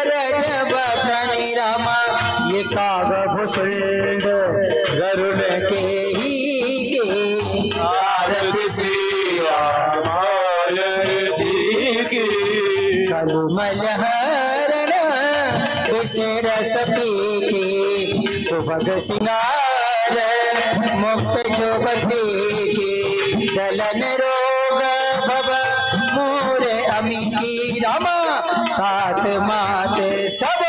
ब्रज बखनी रामा ये कागभूषुंड गरुड़ के ही आरती श्री रामायण जी की। कलमल हरण रस पीके सुभग सिंगार मुक्त जोगती के दलन रोग भव मोर अमिकी रामा हाथ मात सब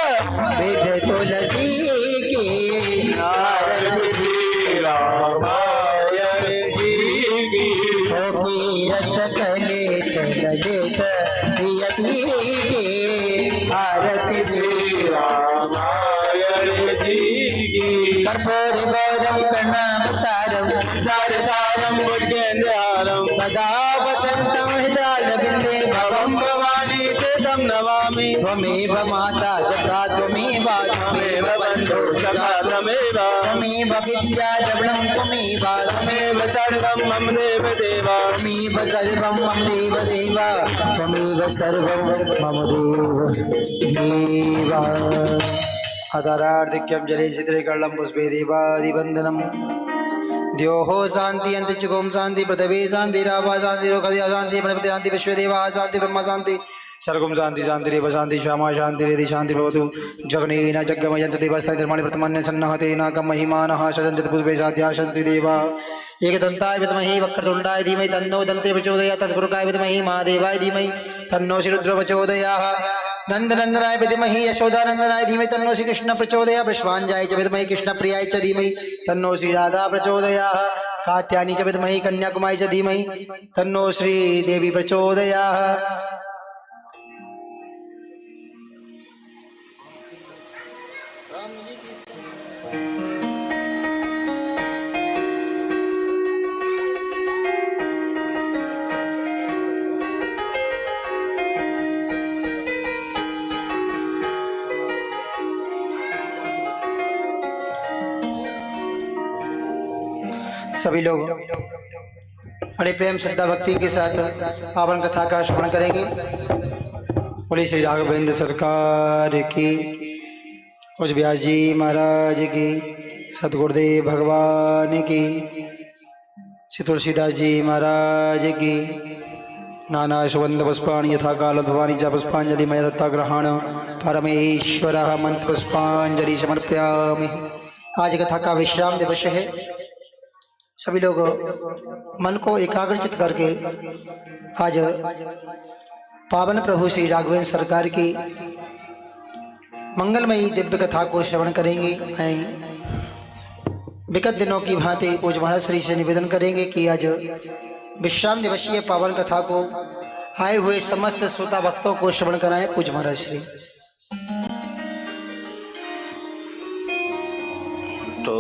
विध तुलसी की। आरती श्री रामायण जी की। कीरत कलेत ललित प्रियती के आरती श्री रामायण जी की। कर्पूर गौरम कर्णावतारम सारसारम भुजगेन्द्रहारम सदा वसंतम हृदय बिंदे भवम भवानी चेतम नमामि। त्वमेव माता जगता त्वमेव त्वमेव बन्धु सखा त्वमेव। त्वमेव विद्या द्रविणं त्वमेव त्वमेव सर्वं मम देव देवा। त्वमेव सर्वं मम देव देव त्वमेव सर्वं मम देव देवा। अधरार्धिक्यं जले चित्रिकर्णं पुष्पे देवादिवन्दनं द्योः शान्ति अंतरिक्षगोम शान्ति पृथिवी शान्ति रावा शान्ति रोकदया शान्ति प्रपति शान्ति विश्वदेवा शान्ति ब्रह्म शान्ति सर्वं शान्ति शान्तिरेव शान्ति श्यामा शान्तिरेधि शान्ति भवतु। जगनेन जग्गमयन्त देवस्तानि धर्माणि प्रथमन्य सन्नहते नाकं महिमानः सजन्ति पुष्पे साध्या शान्ति देवा। एकदन्ताय विद्महे वक्रतुण्डाय धीमहि तन्नो दन्ते प्रचोदयात् तत्पुरुषाय विद्महे महादेवाय धीमहि तन्नो श्रीरुद्रो प्रचोदयात् नन्दनन्दनाय विद्महे यशोदानन्दनाय धीमहि तन्नो श्रीकृष्ण प्रचोदयात् विश्वाञ्जाय च विद्महे कृष्णप्रियाय च धीमहि तन्नो श्रीराधा प्रचोदयात् कात्यायनी च विद्महे कन्याकुमारी च धीमहि तन्नो श्रीदेवी प्रचोदयात्। सभी लोग बड़े प्रेम श्रद्धा भक्ति के साथ पावन कथा का श्रवण करेंगे। बोले श्री राघवेंद्र सरकार की, कुछ व्यास जी महाराज की, सतगुरुदेव भगवान की, श्री तुलसीदास जी महाराज की। नाना सुगंध पुष्पाणि यथा काल भवानी च पुष्पांजलि मय दत्ता ग्रहण परमेश्वर मंत्र पुष्पांजलि समर्पयामि। आज कथा का विश्राम दिवस है। सभी लोग मन को एकाग्रचित करके आज पावन प्रभु श्री राघवेंद्र सरकार की मंगलमयी दिव्य कथा को श्रवण करेंगे। विगत दिनों की भांति पूज्य महाराज श्री से निवेदन करेंगे कि आज विश्राम दिवसीय पावन कथा को आए हुए समस्त श्रोता भक्तों को श्रवण कराएं। पूज्य महाराज श्री। तो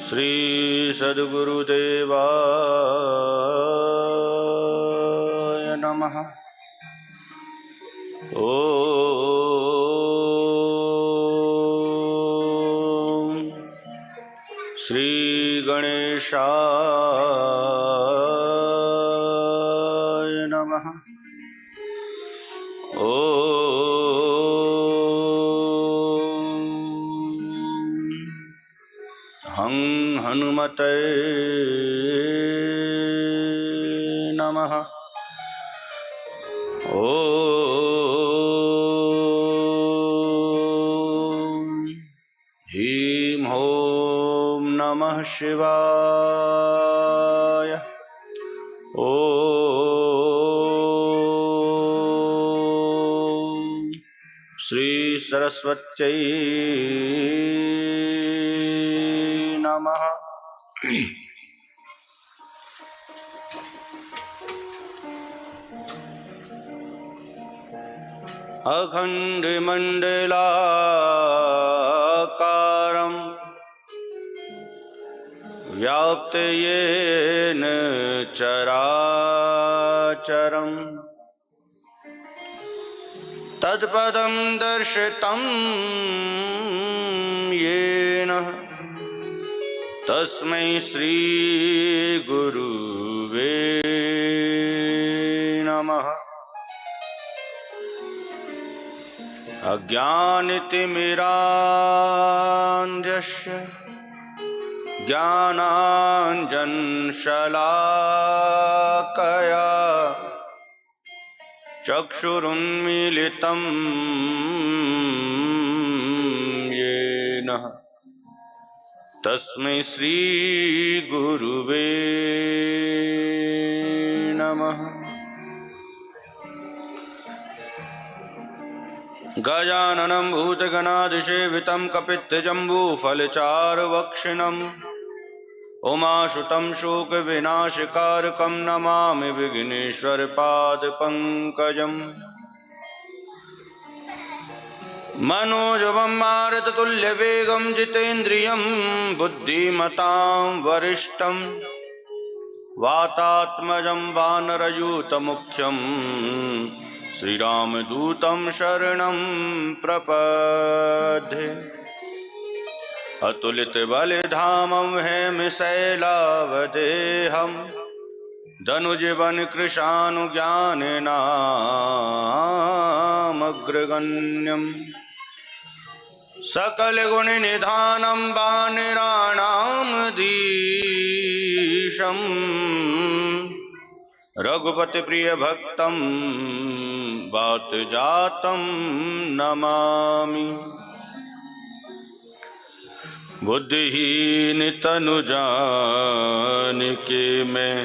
श्री सद्गुरुदेवाय नमः। ओम श्री गणेशाय नमः। हं हनुमते नमः। ह्रीं ॐ नमः शिवाय। श्री सरस्वत्यै नमः। अखण्डमण्डलाकारं व्याप्त येन चराचरम् तत्पदं दर्शितं येन तस्मै श्री गुरुवे नमः। अज्ञानतिमिरान्धस्य ज्ञानाञ्जनशलाकया चक्षुरुन्मीलितं येन तस्मै श्री गुरुवे नमः। गजाननं भूतगणाधिसेवितं कपित्थजम्बूफलचारुभक्षिणम् उमासुतं शोकविनाशकारकं नमामि विघ्नेश्वरपादपङ्कजम्। मनोजवं मारुततुल्यवेगं जितेन्द्रियं बुद्धिमतां वरिष्ठं वातात्मजं वानरयूतमुख्यं श्रीरामदूतं शरणं प्रपद्ये। अतुलितबलधामं हेमशैलावदेहं धनुजवनकृशानुज्ञानेनामग्रगण्यम् सकलगुणनिधानं वानराणामधीशं रघुपतिप्रियभक्तं वातजातं नमामि। बुद्धिहीन तनु जानिके मैं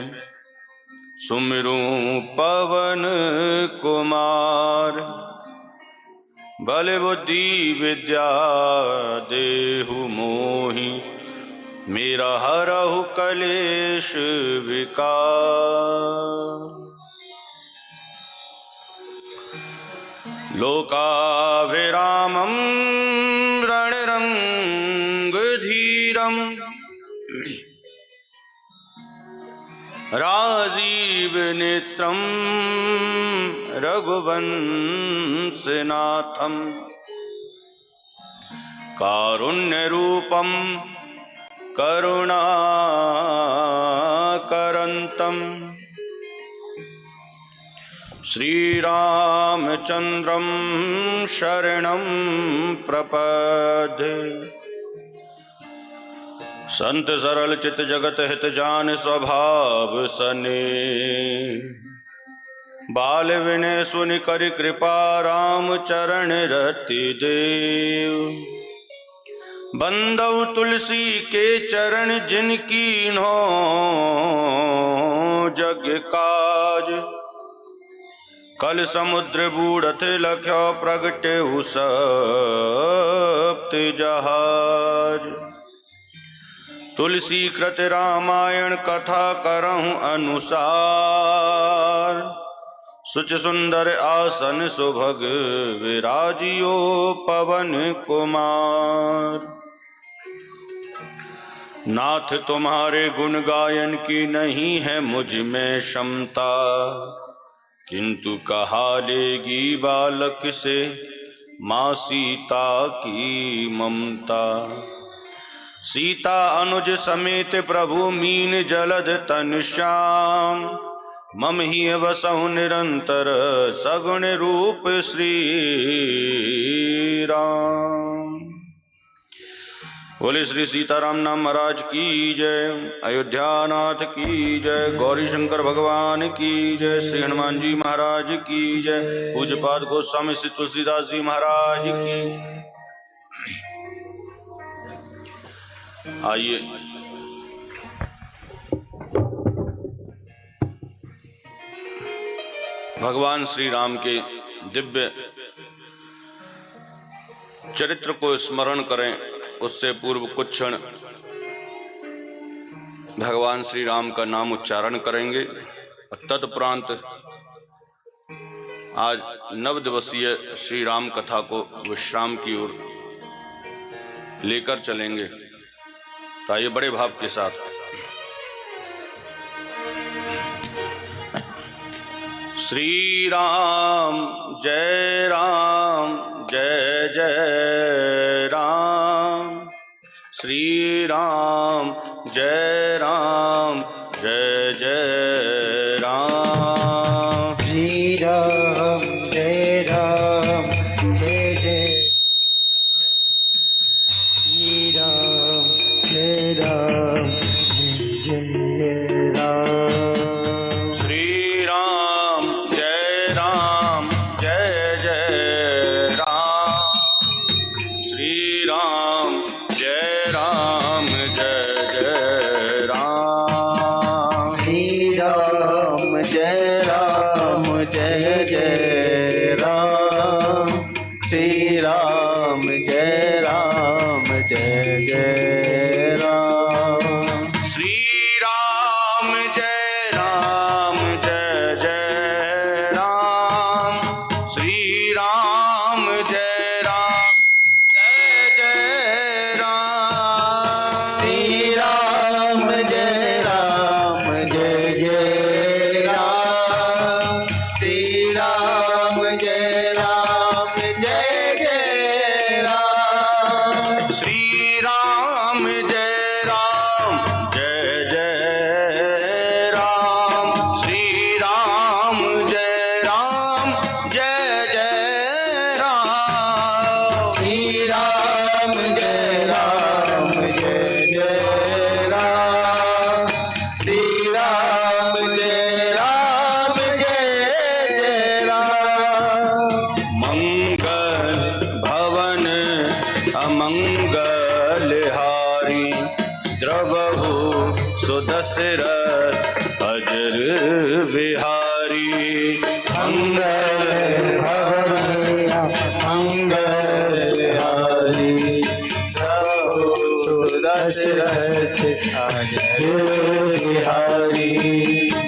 सुमिरूं पवन कुमार। बल बुद्धि विद्या देहु मोहि मेरा हरहु कलेश विकार। लोकाभिरामं रणरंगधीरं राजीवनेत्रं रघुवंशनाथं कारुण्यरूपं करुणाकरन्तं श्रीरामचन्द्रं शरणं प्रपद्ये। संत सरल चित जगत हित जान स्वभाव सने बाल विनय सुनि करि कृपा राम चरण रति देव। बंदौ तुलसी के चरण जिनकी नो जग काज कल समुद्र बूढ़त लख्यो प्रगटे सप्त जहाज। तुलसी कृत रामायण कथा करहूँ अनुसार सुच सुंदर आसन सुभग विराजियो पवन कुमार। नाथ तुम्हारे गुण गायन की नहीं है मुझ में क्षमता किंतु कहा लेगी बालक से माँ सीता की ममता। सीता अनुज समेत प्रभु मीन जलद तन श्याम मम ही वसहु निरंतर सगुण रूप श्री राम। बोले श्री सीताराम नाम महाराज की जय। अयोध्या नाथ की जय। गौरी शंकर भगवान की जय। श्री हनुमान जी महाराज की जय। पूज्यपाद गोस्वामी श्री तुलसीदास जी महाराज की। आइए भगवान श्री राम के दिव्य चरित्र को स्मरण करें। उससे पूर्व कुछ क्षण भगवान श्री राम का नाम उच्चारण करेंगे। तत्परांत आज 9 दिवसीय श्री राम कथा को विश्राम की ओर लेकर चलेंगे। तो आइए बड़े भाव के साथ श्री राम जय जय राम। श्री राम जय राम जय जय राम। श्री राम जय राम जय जय श्री राम जय राम जय जय राम। श्री राम जय राम जय जय राम। श्री राम जय राम जय जय राम। श्री राम जय राम जय जय राम। श्री राम जय राम जय जय राम। श्री राम जय राम जय जय राम। श्री राम जय राम जय जय राम। श्री राम जय राम जय जय राम। श्री राम जय राम जय जय राम। श्री राम जय राम जय जय राम। श्री राम जय राम जय जय राम। श्री राम जय राम जय जय राम। श्री राम जय राम जय जय राम। मंगल भवन अमंगल हारी द्रवहु सुदशरथ अजर विहारी। मंगल भवन मंगल हारी प्रभु सुदशरथ अजर बिहारी।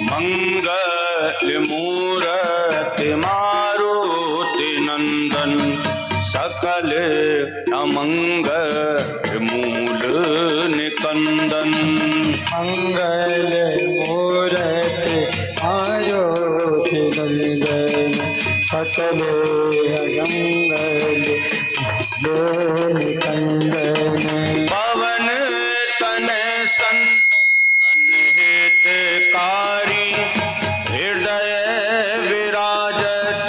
मंगल मूरति मारुति नंदन सकल अमंगल मूल निकंदन। मंगल मूरति मारुति नंदन सकल अमंगल मूल निकंदन। पवन तन हितकारी हृदय विराजत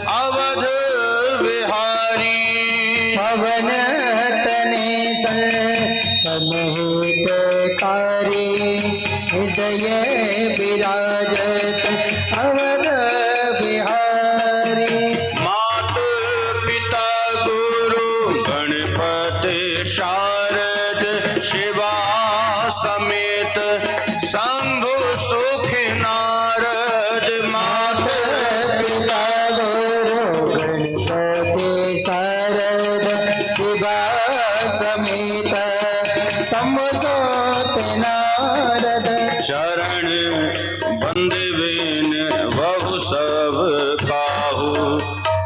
अवध विहारी। पवन तने हितकारी हृदय विराजत अवध बिहारी। मात पिता गुरु गणपति शारद शिवा समेत शंभु सुख नारद। मात पिता गुरु गणपति शारद शिवा समेत शंभु नारद। चरण बंदवेन बहु सब काहू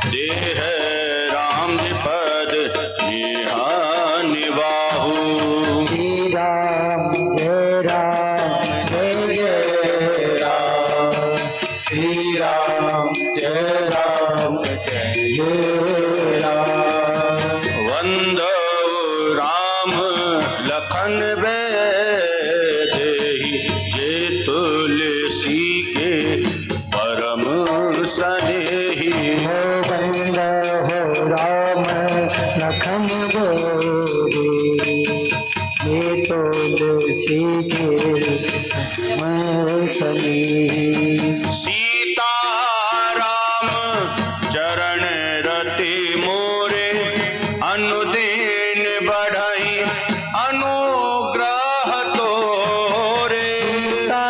देह राम पद नेहा निवाहू। श्री राम जय राम जय जय राम। श्री राम जय राम जय जय राम। वंदो राम लखन देहि जे तुलसी के परम सनेही। हो बंद हो राम लखन बोले ये तुलसी के मन सनी। सीता राम चरण रति मोरे अनुदीन बढ़ई अनुग्रह तोरे। सीता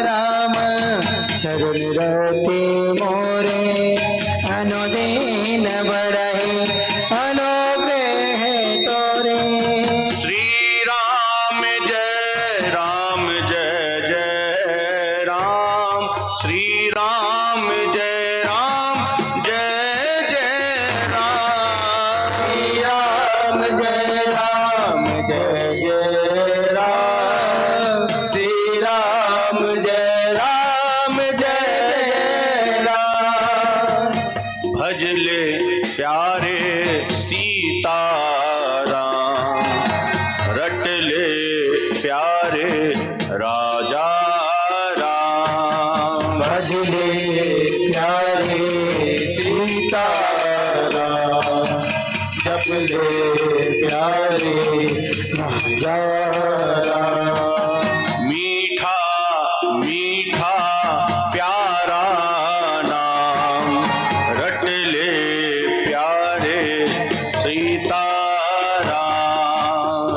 राम चरण रते मोरे अनुदीन बढ़े अनुग्रह तोरे। श्री राम जय राम जय जय राम। श्री राम जय राम जय जय राम। श्री राम जय राम जय जय राम। श्री राम जय राम जय जय प्यारे नजारा मीठा मीठा प्यारा नाम रट ले प्यारे सीताराम।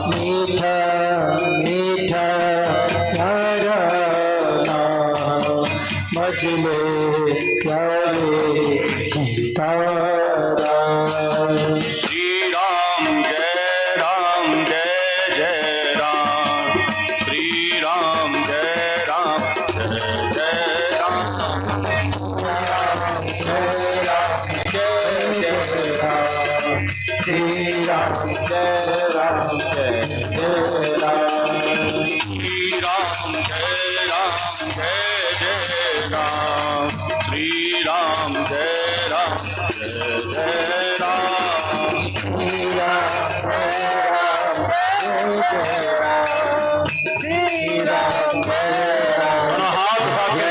मीठा मीठा प्यारा नाम मजले प्यारे सीताराम। श्री राम जय जय जय राम। श्री राम जय जय जय राम। श्री राम जय राम जय जय राम। श्री राम जय जय राम। श्री राम जय जय राम। श्री राम जय राम श्री राम जय राम। हाथ उठा के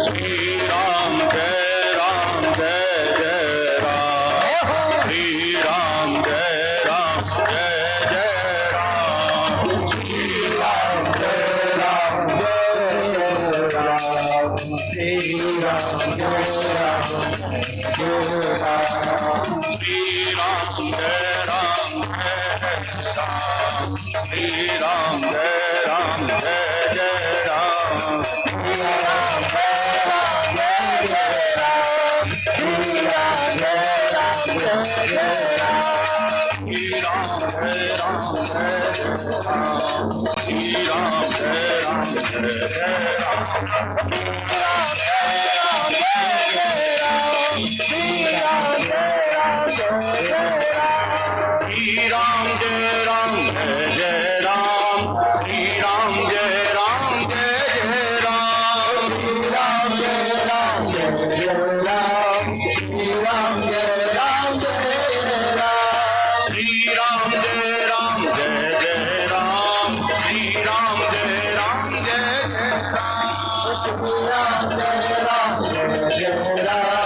श्री राम जय जय राम। श्री राम जय जय राम। श्री राम जय राम जय राम। श्री राम जय राम जय राम। श्री राम जय राम। श्री राम जय जय राम। श्री राम जय जय राम। श्री राम जय जय राम। श्री राम जय राम जय जय राम। श्री राम जय राम जय राम। श्री राम जय जय राम।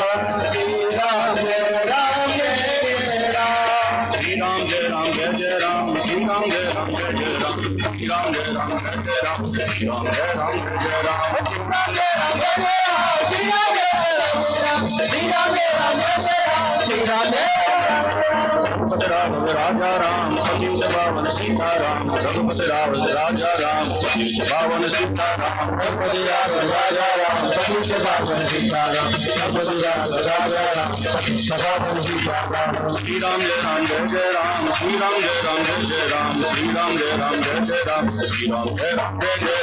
श्री राम जय जय राम। श्री राम जय राम जय जय राम। श्री राम जय राम जय राम। श्री राम जय जय राम। श्री राम जय जय राम। श्री राम जय जय राम। श्री राम जय जय राम। रघुपति राघव राजा राम पतित पावन सीताराम। रघुपति राघव राजा राम पतित पावन सीताराम। रघुपति राघव राजा राम पतित पावन सीताराम। रघुपति राघव राजा राम पतित पावन सीताराम। श्री राम जय जय राम। श्री राम जय जय राम। श्री राम जय जय राम। श्री राम जय जय राम। श्री राम जय जय राम। श्री राम जय जय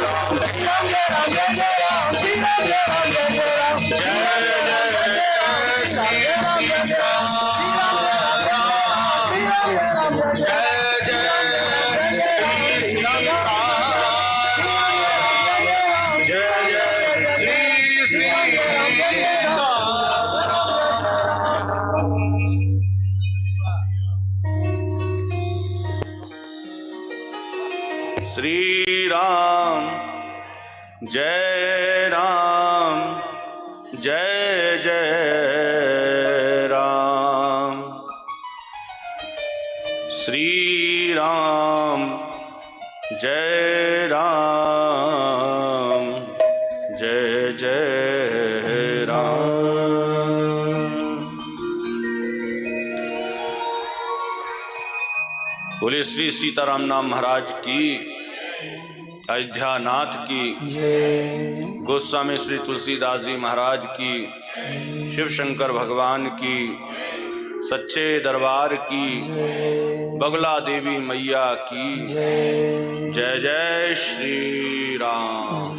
राम। जय जय श्री राम जय जय राम। श्री राम जय जय राम। बोले श्री सीताराम नाम महाराज की, अयोध्या नाथ की जय। गोस्वामी श्री तुलसीदास जी महाराज की, शिव शंकर भगवान की, सच्चे दरबार की, बगला देवी मैया की जय। जय जय श्री राम।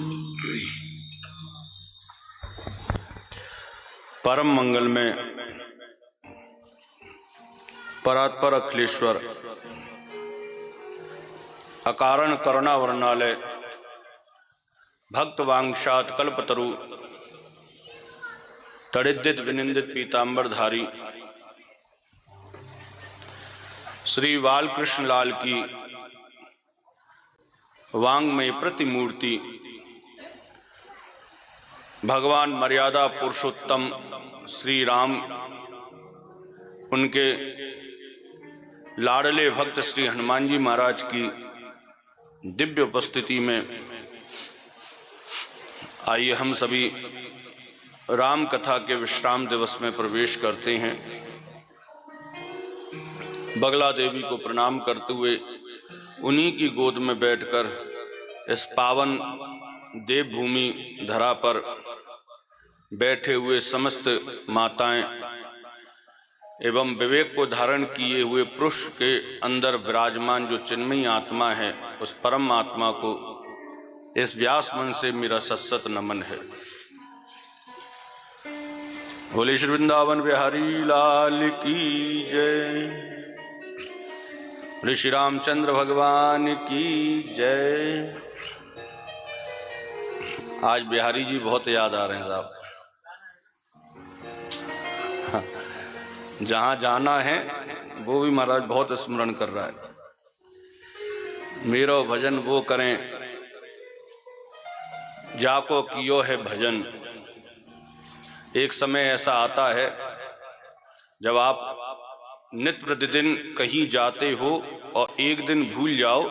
परम मंगल में परात्पर अखिलेश्वर अकारण करुणा वर्णालय भक्त वांशात कल्पतरु तड़िद्दित विनिंदित पीतांबरधारी श्री बालकृष्ण लाल की वांगमय प्रतिमूर्ति भगवान मर्यादा पुरुषोत्तम श्री राम, उनके लाडले भक्त श्री हनुमान जी महाराज की दिव्य उपस्थिति में आइए हम सभी राम कथा के विश्राम दिवस में प्रवेश करते हैं। बगला देवी को प्रणाम करते हुए उन्हीं की गोद में बैठकर इस पावन देवभूमि धरा पर बैठे हुए समस्त माताएं एवं विवेक को धारण किए हुए पुरुष के अंदर विराजमान जो चिन्मयी आत्मा है, उस परम आत्मा को इस व्यास मन से मेरा सत्सत नमन है। बोले श्री वृंदावन बिहारी लाल की जय, बोले श्री रामचंद्र भगवान की जय। आज बिहारी जी बहुत याद आ रहे हैं साहब। जहां जाना है वो भी महाराज बहुत स्मरण कर रहा है। मेरो भजन वो करें जाको कियो है भजन। एक समय ऐसा आता है जब आप नित्य प्रतिदिन कहीं जाते हो और एक दिन भूल जाओ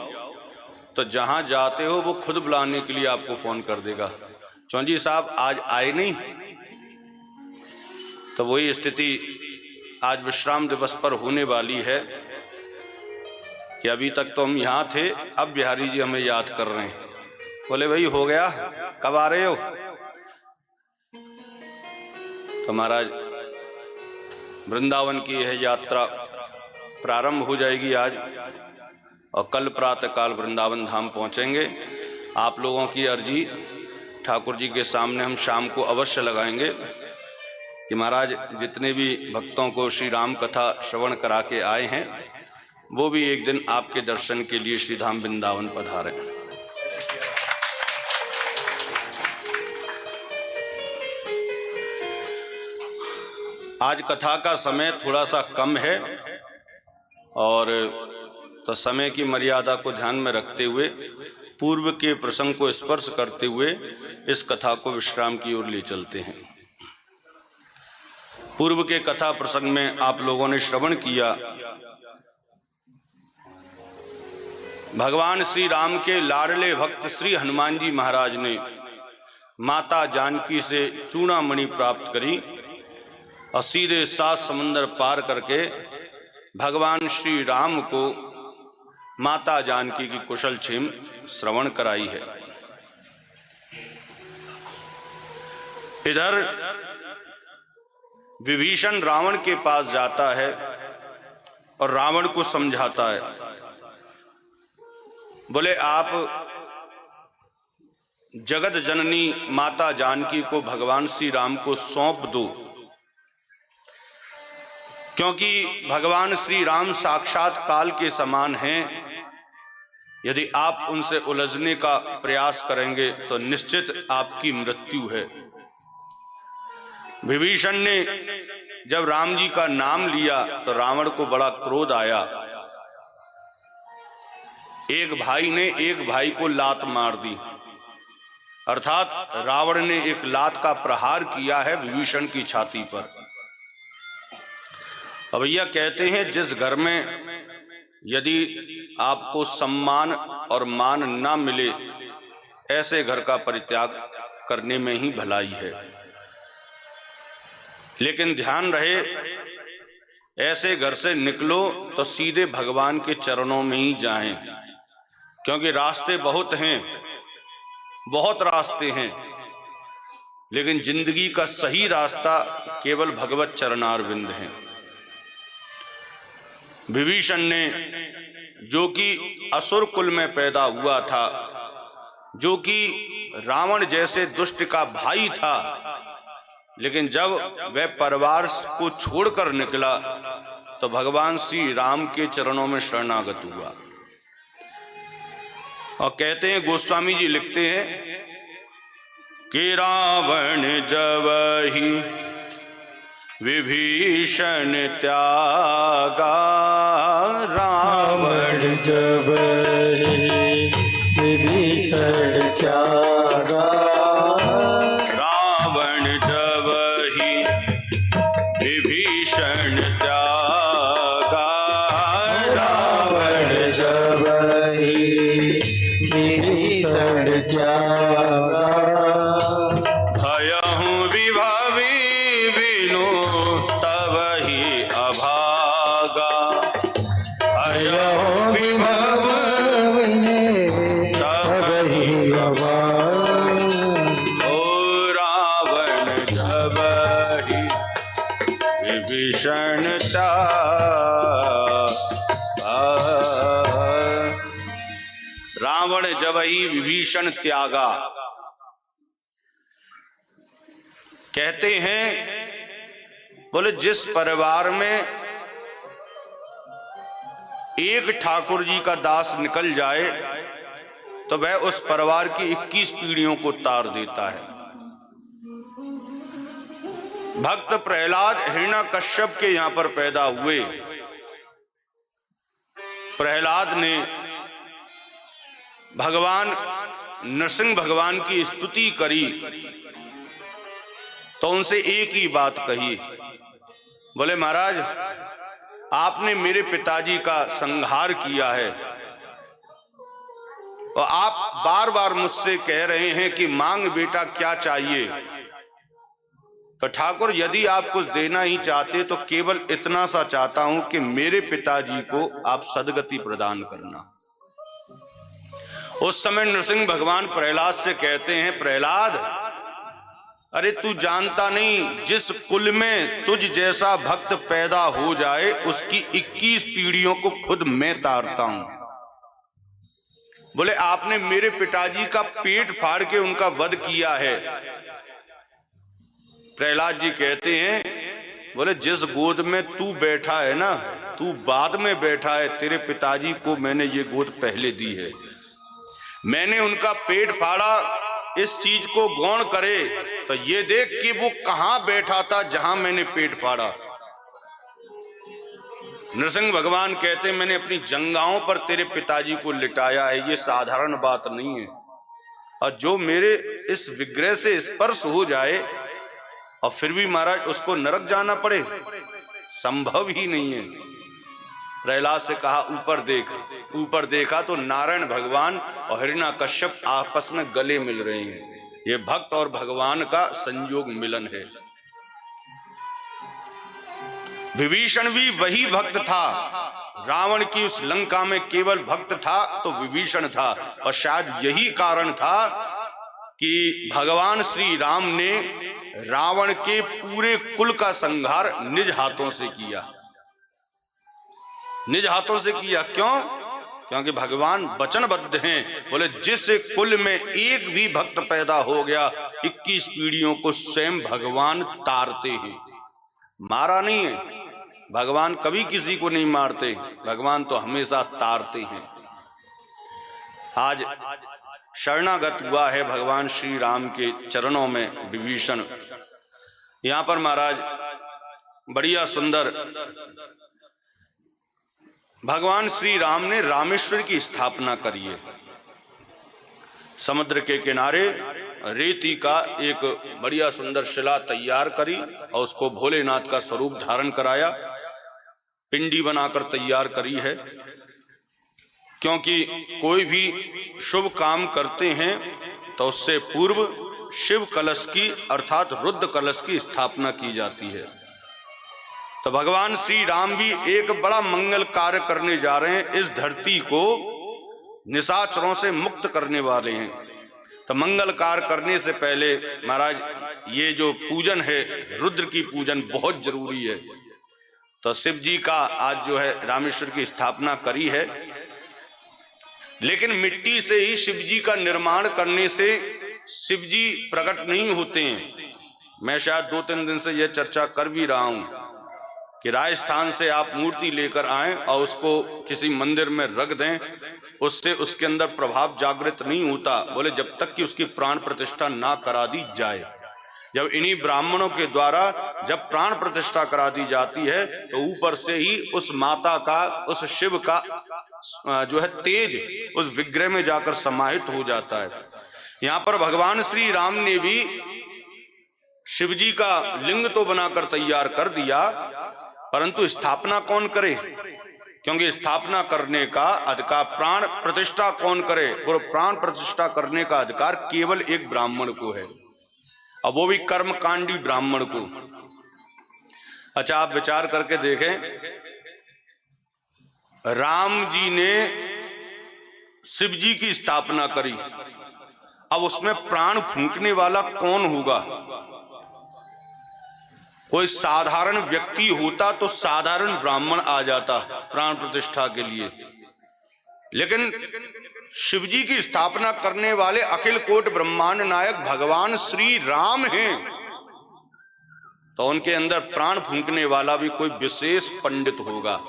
तो जहां जाते हो वो खुद बुलाने के लिए आपको फोन कर देगा, चौंजी साहब आज आए नहीं। तो वही स्थिति आज विश्राम दिवस पर होने वाली है कि अभी तक तो हम यहाँ थे, अब बिहारी जी हमें याद कर रहे हैं। बोले भाई हो गया, कब आ रहे हो? तो महाराज वृंदावन की यह यात्रा प्रारंभ हो जाएगी आज और कल प्रातः काल वृंदावन धाम पहुंचेंगे। आप लोगों की अर्जी ठाकुर जी के सामने हम शाम को अवश्य लगाएंगे कि महाराज जितने भी भक्तों को श्री राम कथा श्रवण करा के आए हैं वो भी एक दिन आपके दर्शन के लिए श्री धाम वृंदावन पधारें। आज कथा का समय थोड़ा सा कम है और तो समय की मर्यादा को ध्यान में रखते हुए पूर्व के प्रसंग को स्पर्श करते हुए इस कथा को विश्राम की ओर ले चलते हैं। पूर्व के कथा प्रसंग में आप लोगों ने श्रवण किया, भगवान श्री राम के लाडले भक्त श्री हनुमान जी महाराज ने माता जानकी से चूड़ामणि प्राप्त करी और सीधे 7 समुंदर पार करके भगवान श्री राम को माता जानकी की कुशल क्षेम श्रवण कराई है। इधर विभीषण रावण के पास जाता है और रावण को समझाता है, बोले आप जगत जननी माता जानकी को भगवान श्री राम को सौंप दो, क्योंकि भगवान श्री राम साक्षात काल के समान हैं। यदि आप उनसे उलझने का प्रयास करेंगे तो निश्चित आपकी मृत्यु है। विभीषण ने जब राम जी का नाम लिया तो रावण को बड़ा क्रोध आया। एक भाई ने एक भाई को लात मार दी, अर्थात रावण ने एक लात का प्रहार किया है विभीषण की छाती पर। अब भैया कहते हैं जिस घर में यदि आपको सम्मान और मान ना मिले ऐसे घर का परित्याग करने में ही भलाई है। लेकिन ध्यान रहे ऐसे घर से निकलो तो सीधे भगवान के चरणों में ही जाएं, क्योंकि रास्ते बहुत हैं, बहुत रास्ते हैं, लेकिन जिंदगी का सही रास्ता केवल भगवत चरणारविंद है। विभीषण ने जो कि असुर कुल में पैदा हुआ था, जो कि रावण जैसे दुष्ट का भाई था, लेकिन जब वह परिवार को छोड़कर निकला तो भगवान श्री राम के चरणों में शरणागत हुआ। और कहते हैं, गोस्वामी जी लिखते हैं कि रावण जब ही विभीषण त्यागा, रावण जब ही विभीषण त्यागा, रावण जब ही विभीषण त्यागा, त्यागा भयहु विभवी बिनु तब ही अभागा भयहु विभव विने तब ही अभागा ओ रावण जब ही विभीषण रावण जब ही विभीषण त्यागा। कहते हैं बोले जिस परिवार में एक ठाकुर जी का दास निकल जाए तो वह उस परिवार की 21 पीढ़ियों को तार देता है। भक्त प्रहलाद हिरण्यकश्यप के यहां पर पैदा हुए। प्रहलाद ने भगवान नरसिंह भगवान की स्तुति करी तो उनसे एक ही बात कही, बोले महाराज आपने मेरे पिताजी का संहार किया है और आप बार बार मुझसे कह रहे हैं कि मांग बेटा क्या चाहिए। तो ठाकुर यदि आप कुछ देना ही चाहते तो केवल इतना सा चाहता हूं कि मेरे पिताजी को आप सदगति प्रदान करना। उस समय नरसिंह भगवान प्रहलाद से कहते हैं प्रहलाद अरे तू जानता नहीं जिस कुल में तुझ जैसा भक्त पैदा हो जाए उसकी 21 पीढ़ियों को खुद मैं तारता हूं। बोले आपने मेरे पिताजी का पेट फाड़ के उनका वध किया है। प्रहलाद जी कहते हैं बोले जिस गोद में तू बैठा है ना, तू बाद में बैठा है, तेरे पिताजी को मैंने ये गोद पहले दी है। मैंने उनका पेट फाड़ा, इस चीज को गौण करे तो ये देख कि वो कहां बैठा था जहां मैंने पेट फाड़ा। नरसिंह भगवान कहते मैंने अपनी जंगाओं पर तेरे पिताजी को लिटाया है, ये साधारण बात नहीं है। और जो मेरे इस विग्रह से स्पर्श हो जाए और फिर भी महाराज उसको नरक जाना पड़े, संभव ही नहीं है। प्रहलाद से कहा ऊपर देख। ऊपर देखा तो नारायण भगवान और हिरण्यकश्यप आपस में गले मिल रहे हैं। ये भक्त और भगवान का संयोग मिलन है। विभीषण भी वही भक्त था। रावण की उस लंका में केवल भक्त था तो विभीषण था। और शायद यही कारण था कि भगवान श्री राम ने रावण के पूरे कुल का संहार निज हाथों से किया। निज हाथों से किया क्यों? क्योंकि भगवान वचनबद्ध हैं। बोले जिस कुल में एक भी भक्त पैदा हो गया 21 पीढ़ियों को स्वयं भगवान तारते हैं। मारा नहीं है, भगवान कभी किसी को नहीं मारते, भगवान तो हमेशा तारते हैं। आज शरणागत हुआ है भगवान श्री राम के चरणों में विभीषण। यहां पर महाराज बढ़िया सुंदर भगवान श्री राम ने रामेश्वर की स्थापना करी है। समुद्र के किनारे रेती का एक बढ़िया सुंदर शिला तैयार करी और उसको भोलेनाथ का स्वरूप धारण कराया, पिंडी बनाकर तैयार करी है। क्योंकि कोई भी शुभ काम करते हैं तो उससे पूर्व शिव कलश की अर्थात रुद्र कलश की स्थापना की जाती है। तो भगवान श्री राम भी एक बड़ा मंगल कार्य करने जा रहे हैं, इस धरती को निशाचरों से मुक्त करने वाले हैं। तो मंगल कार्य करने से पहले महाराज ये जो पूजन है रुद्र की पूजन बहुत जरूरी है। तो शिव जी का आज जो है रामेश्वर की स्थापना करी है। लेकिन मिट्टी से ही शिव जी का निर्माण करने से शिव जी प्रकट नहीं होते हैं। मैं शायद 2-3 दिन से यह चर्चा कर भी रहा हूं कि राजस्थान से आप मूर्ति लेकर आएं और उसको किसी मंदिर में रख दें, उससे उसके अंदर प्रभाव जागृत नहीं होता। बोले जब तक कि उसकी प्राण प्रतिष्ठा ना करा दी जाए। जब इन्हीं ब्राह्मणों के द्वारा जब प्राण प्रतिष्ठा करा दी जाती है तो ऊपर से ही उस माता का, उस शिव का जो है तेज उस विग्रह में जाकर समाहित हो जाता है। यहाँ पर भगवान श्री राम ने भी शिव जी का लिंग तो बनाकर तैयार कर दिया, परंतु स्थापना कौन करे? क्योंकि स्थापना करने का अधिकार, प्राण प्रतिष्ठा कौन करे? वो प्राण प्रतिष्ठा करने का अधिकार केवल एक ब्राह्मण को है, अब वो भी कर्मकांडी ब्राह्मण को। अच्छा, आप विचार करके देखें, राम जी ने शिव जी की स्थापना करी, अब उसमें प्राण फूंकने वाला कौन होगा? कोई साधारण व्यक्ति होता तो साधारण ब्राह्मण आ जाता प्राण प्रतिष्ठा के लिए, लेकिन शिव जी की स्थापना करने वाले अखिल कोट ब्रह्मांड नायक भगवान श्री राम हैं, तो उनके अंदर प्राण फूंकने वाला भी कोई विशेष पंडित होगा।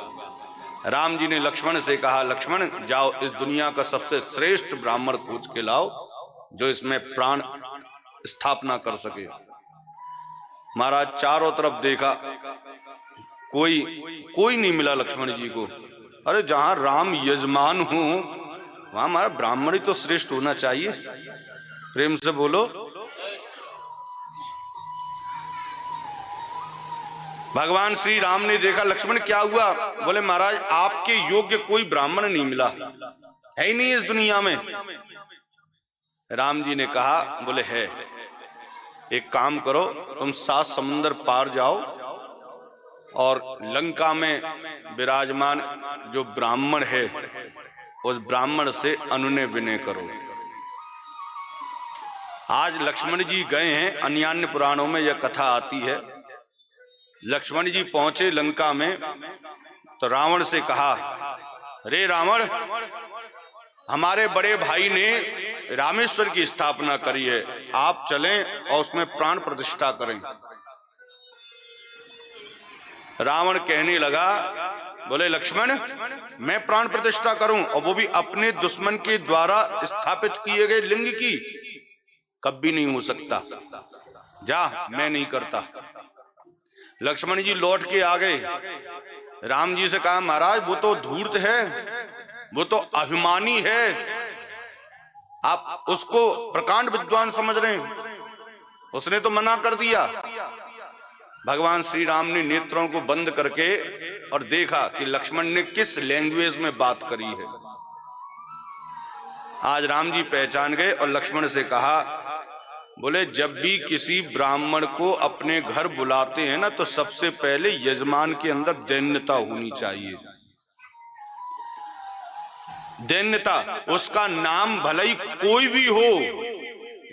राम जी ने लक्ष्मण से कहा, लक्ष्मण जाओ इस दुनिया का सबसे श्रेष्ठ ब्राह्मण खोज के लाओ जो इसमें प्राण स्थापना कर सके। महाराज चारों तरफ देखा, कोई नहीं मिला लक्ष्मण जी को। अरे जहां राम यजमान हो वहां हमारा ब्राह्मण ही तो श्रेष्ठ होना चाहिए, प्रेम से बोलो। भगवान श्री राम ने देखा, लक्ष्मण क्या हुआ? बोले महाराज आपके योग्य कोई ब्राह्मण नहीं मिला, है ही नहीं इस दुनिया में। राम जी ने कहा, बोले है, एक काम करो, तुम 7 समुंदर पार जाओ और लंका में विराजमान जो ब्राह्मण है उस ब्राह्मण से अनुनय विनय करो। आज लक्ष्मण जी गए हैं, अन्यान्य पुराणों में यह कथा आती है। लक्ष्मण जी पहुंचे लंका में तो रावण से कहा, रे रावण, हमारे बड़े भाई ने रामेश्वर की स्थापना करी है, आप चलें और उसमें प्राण प्रतिष्ठा करें। रावण कहने लगा, बोले लक्ष्मण मैं प्राण प्रतिष्ठा करूं और वो भी अपने दुश्मन के द्वारा स्थापित किए गए लिंग की? कभी नहीं हो सकता, जा मैं नहीं करता। लक्ष्मण जी लौट के आ गए, राम जी से कहा, महाराज वो तो धूर्त है, वो तो अभिमानी है, आप उसको प्रकांड विद्वान समझ रहे हैं, उसने तो मना कर दिया। भगवान श्री राम ने नेत्रों को बंद करके और देखा कि लक्ष्मण ने किस लैंग्वेज में बात करी है। आज राम जी पहचान गए और लक्ष्मण से कहा, बोले जब भी किसी ब्राह्मण को अपने घर बुलाते हैं ना, तो सबसे पहले यजमान के अंदर दैन्यता होनी चाहिए। दैन्यता, उसका नाम भले ही कोई भी हो,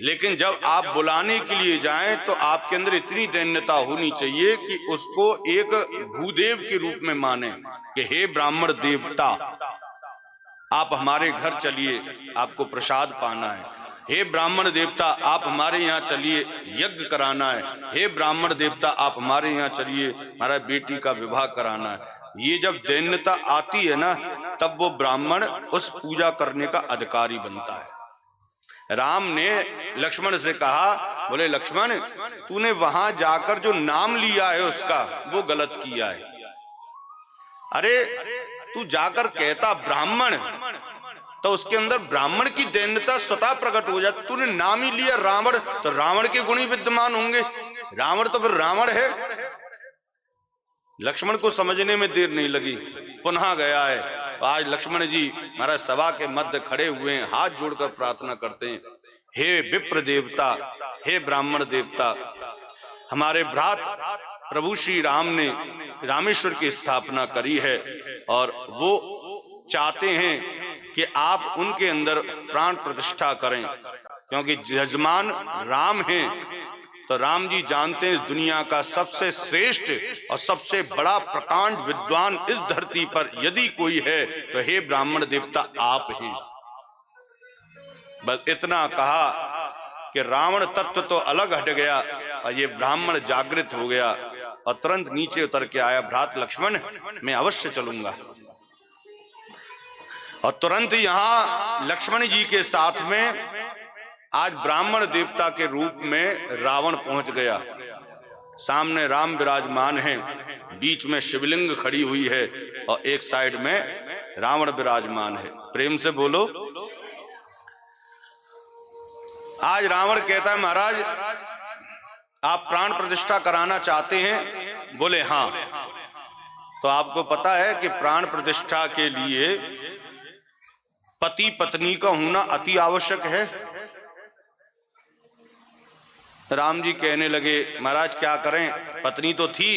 लेकिन जब आप बुलाने के लिए जाएं तो आपके अंदर इतनी दैन्यता होनी चाहिए कि उसको एक भूदेव के रूप में माने कि हे ब्राह्मण देवता, आप हमारे घर चलिए, आपको प्रसाद पाना है। हे ब्राह्मण देवता, आप हमारे यहाँ चलिए, यज्ञ कराना है। हे ब्राह्मण देवता, आप हमारे यहाँ चलिए, हमारा बेटी का विवाह कराना है। ये जब दैन्यता आती है ना, तब वो ब्राह्मण उस पूजा करने का अधिकारी बनता है। राम ने लक्ष्मण से कहा, बोले लक्ष्मण तूने वहां जाकर जो नाम लिया है उसका, वो गलत किया है। अरे तू जाकर कहता ब्राह्मण, तो उसके अंदर ब्राह्मण की दैन्यता स्वतः प्रकट हो जाती। तूने नाम ही लिया रावण, तो रावण के गुण ही विद्यमान होंगे, रावण तो फिर रावण है। लक्ष्मण को समझने में देर नहीं लगी, पुनः गया है। आज लक्ष्मण जी महाराज सभा के मध्य खड़े हुए हैं, हाथ जोड़कर प्रार्थना करते हैं, हे विप्र देवता, हे ब्राह्मण देवता, हमारे भ्रात प्रभु श्री राम ने रामेश्वर की स्थापना करी है और वो चाहते हैं कि आप उनके अंदर प्राण प्रतिष्ठा करें, क्योंकि यजमान राम हैं। तो राम जी जानते हैं इस दुनिया का सबसे श्रेष्ठ और सबसे बड़ा प्रकांड विद्वान इस धरती पर यदि कोई है तो हे ब्राह्मण देवता आप हैं। बस इतना कहा कि रावण तत्व तो अलग हट गया और ये ब्राह्मण जागृत हो गया और तुरंत नीचे उतर के आया, भ्रात लक्ष्मण मैं अवश्य चलूंगा। और तुरंत यहां लक्ष्मण जी के साथ में आज ब्राह्मण देवता के रूप में रावण पहुंच गया। सामने राम विराजमान हैं, बीच में शिवलिंग खड़ी हुई है और एक साइड में रावण विराजमान है। प्रेम से बोलो। आज रावण कहता है, महाराज आप प्राण प्रतिष्ठा कराना चाहते हैं? बोले हाँ। तो आपको पता है कि प्राण प्रतिष्ठा के लिए पति पत्नी का होना अति आवश्यक है। राम जी कहने लगे महाराज क्या करें, पत्नी तो थी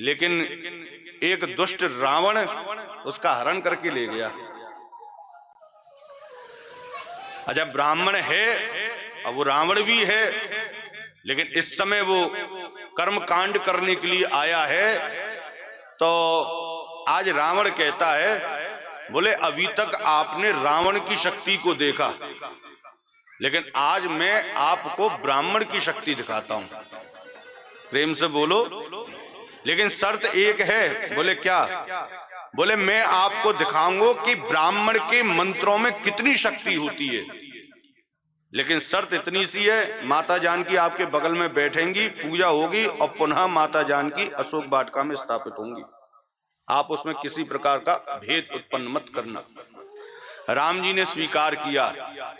लेकिन एक दुष्ट रावण उसका हरण करके ले गया। अच्छा ब्राह्मण है और वो रावण भी है, लेकिन इस समय वो कर्म कांड करने के लिए आया है। तो आज रावण कहता है बोले अभी तक आपने रावण की शक्ति को देखा, लेकिन आज मैं आपको ब्राह्मण की शक्ति दिखाता हूं। प्रेम से बोलो। लेकिन शर्त एक है। बोले क्या? बोले मैं आपको दिखाऊंगा कि ब्राह्मण के मंत्रों में कितनी शक्ति होती है, लेकिन शर्त इतनी सी है, माता जानकी आपके बगल में बैठेंगी, पूजा होगी और पुनः माता जानकी अशोक वाटिका में स्थापित होंगी। आप उसमें किसी प्रकार का भेद उत्पन्न मत करना। राम जी ने स्वीकार किया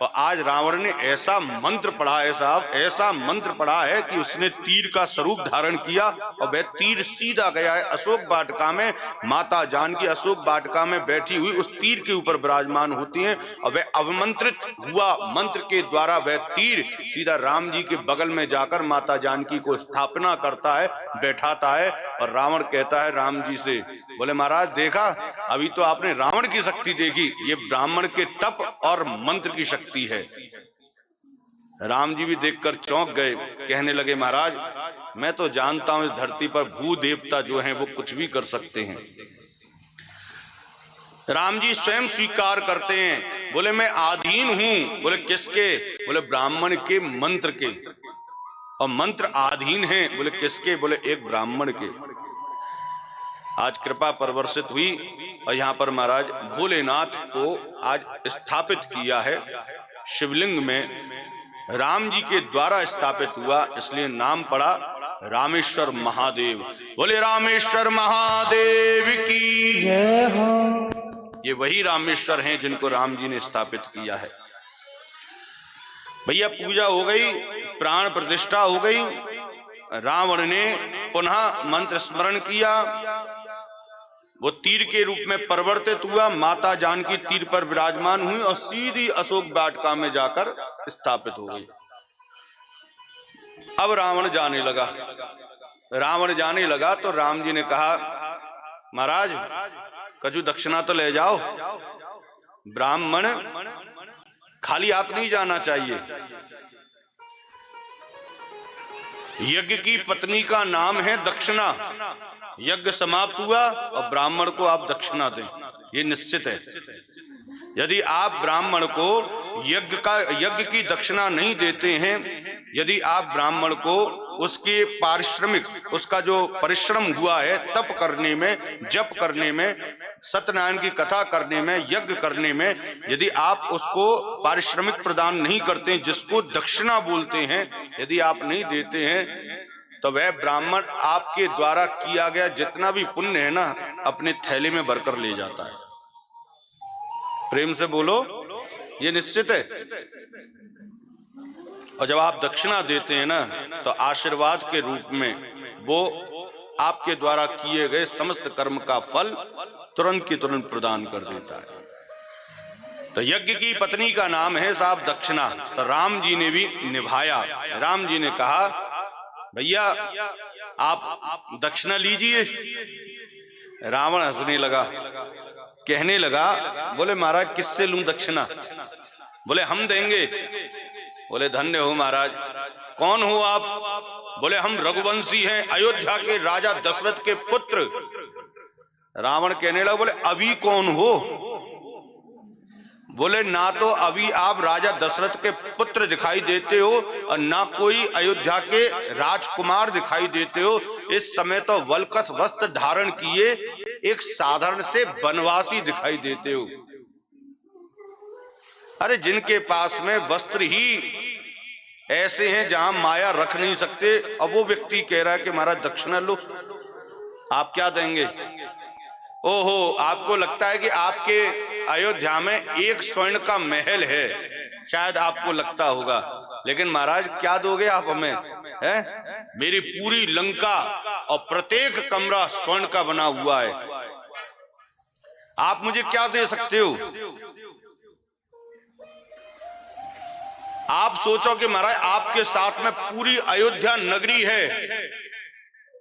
और आज रावण ने ऐसा मंत्र पढ़ा है साहब, ऐसा मंत्र पढ़ा है कि उसने तीर का स्वरूप धारण किया और वह तीर सीधा गया है अशोक वाटिका में। माता जानकी अशोक वाटिका में बैठी हुई उस तीर के ऊपर विराजमान होती हैं और वह अवमंत्रित हुआ मंत्र के द्वारा वह तीर सीधा राम जी के बगल में जाकर माता जानकी को स्थापना करता है, बैठाता है। और रावण कहता है राम जी से, बोले महाराज देखा, अभी तो आपने रावण की शक्ति देखी, ये ब्राह्मण के तप और मंत्र की शक्ति है। राम जी भी देखकर चौंक गए, कहने लगे महाराज मैं तो जानता हूं इस धरती पर भू देवता जो हैं वो कुछ भी कर सकते हैं। राम जी स्वयं स्वीकार करते हैं, बोले मैं अधीन हूं। बोले किसके? बोले ब्राह्मण के मंत्र के। और मंत्र अधीन हैं, बोले किसके? बोले एक ब्राह्मण के। आज कृपा परवर्षित हुई और यहाँ पर महाराज भोलेनाथ को आज स्थापित किया है शिवलिंग में, राम जी के द्वारा स्थापित हुआ, इसलिए नाम पड़ा रामेश्वर महादेव। बोले रामेश्वर महादेव की जय हो। ये वही रामेश्वर हैं जिनको राम जी ने स्थापित किया है। भैया पूजा हो गई, प्राण प्रतिष्ठा हो गई, रावण ने पुनः मंत्र स्मरण किया, वो तीर के रूप में परिवर्तित हुआ, माता जानकी तीर पर विराजमान हुई और सीधी अशोक वाटिका में जाकर स्थापित हो गई। अब रावण जाने लगा। रावण जाने लगा तो राम जी ने कहा महाराज कछु दक्षिणा तो ले जाओ, ब्राह्मण खाली हाथ नहीं जाना चाहिए। यज्ञ की पत्नी का नाम है दक्षिणा। यज्ञ समाप्त हुआ और ब्राह्मण को आप दक्षिणा दें, ये निश्चित है। यदि आप ब्राह्मण को यज्ञ की दक्षिणा नहीं देते हैं, यदि आप ब्राह्मण को उसके पारिश्रमिक, उसका जो परिश्रम हुआ है तप करने में, जप करने में, सत्यनारायण की कथा करने में, यज्ञ करने में, यदि आप उसको पारिश्रमिक प्रदान नहीं करते, जिसको दक्षिणा बोलते हैं, यदि आप नहीं देते हैं, तो वह ब्राह्मण आपके द्वारा किया गया जितना भी पुण्य है ना अपने थैले में भरकर ले जाता है। प्रेम से बोलो, ये निश्चित है। और जब आप दक्षिणा देते हैं ना तो आशीर्वाद के रूप में वो आपके द्वारा किए गए समस्त कर्म का फल तुरंत की तुरंत प्रदान कर देता है। तो यज्ञ की पत्नी का नाम है साहब दक्षिणा। तो राम जी ने भी निभाया। राम जी ने कहा भैया आप दक्षिणा लीजिए। रावण हंसने लगा, कहने लगा बोले महाराज किससे लूं दक्षिणा? बोले हम देंगे। बोले धन्य हो महाराज, कौन हो आप? बोले हम रघुवंशी हैं, अयोध्या के राजा दशरथ के पुत्र। रावण कहने लगा बोले अभी कौन हो? बोले ना तो अभी आप राजा दशरथ के पुत्र दिखाई देते हो और ना कोई अयोध्या के राजकुमार दिखाई देते हो। इस समय तो वल्कस वस्त्र धारण किए एक साधारण से वनवासी दिखाई देते हो। अरे जिनके पास में वस्त्र ही ऐसे हैं जहां माया रख नहीं सकते, अब वो व्यक्ति कह रहा है कि महाराज दक्षिणा लो, आप क्या देंगे? ओहो, आपको लगता है कि आपके अयोध्या में एक स्वर्ण का महल है, शायद आपको लगता होगा, लेकिन महाराज क्या दोगे आप हमें? है मेरी पूरी लंका और प्रत्येक कमरा स्वर्ण का बना हुआ है। आप मुझे क्या दे सकते हो? आप सोचो कि महाराज आपके साथ में पूरी अयोध्या नगरी है।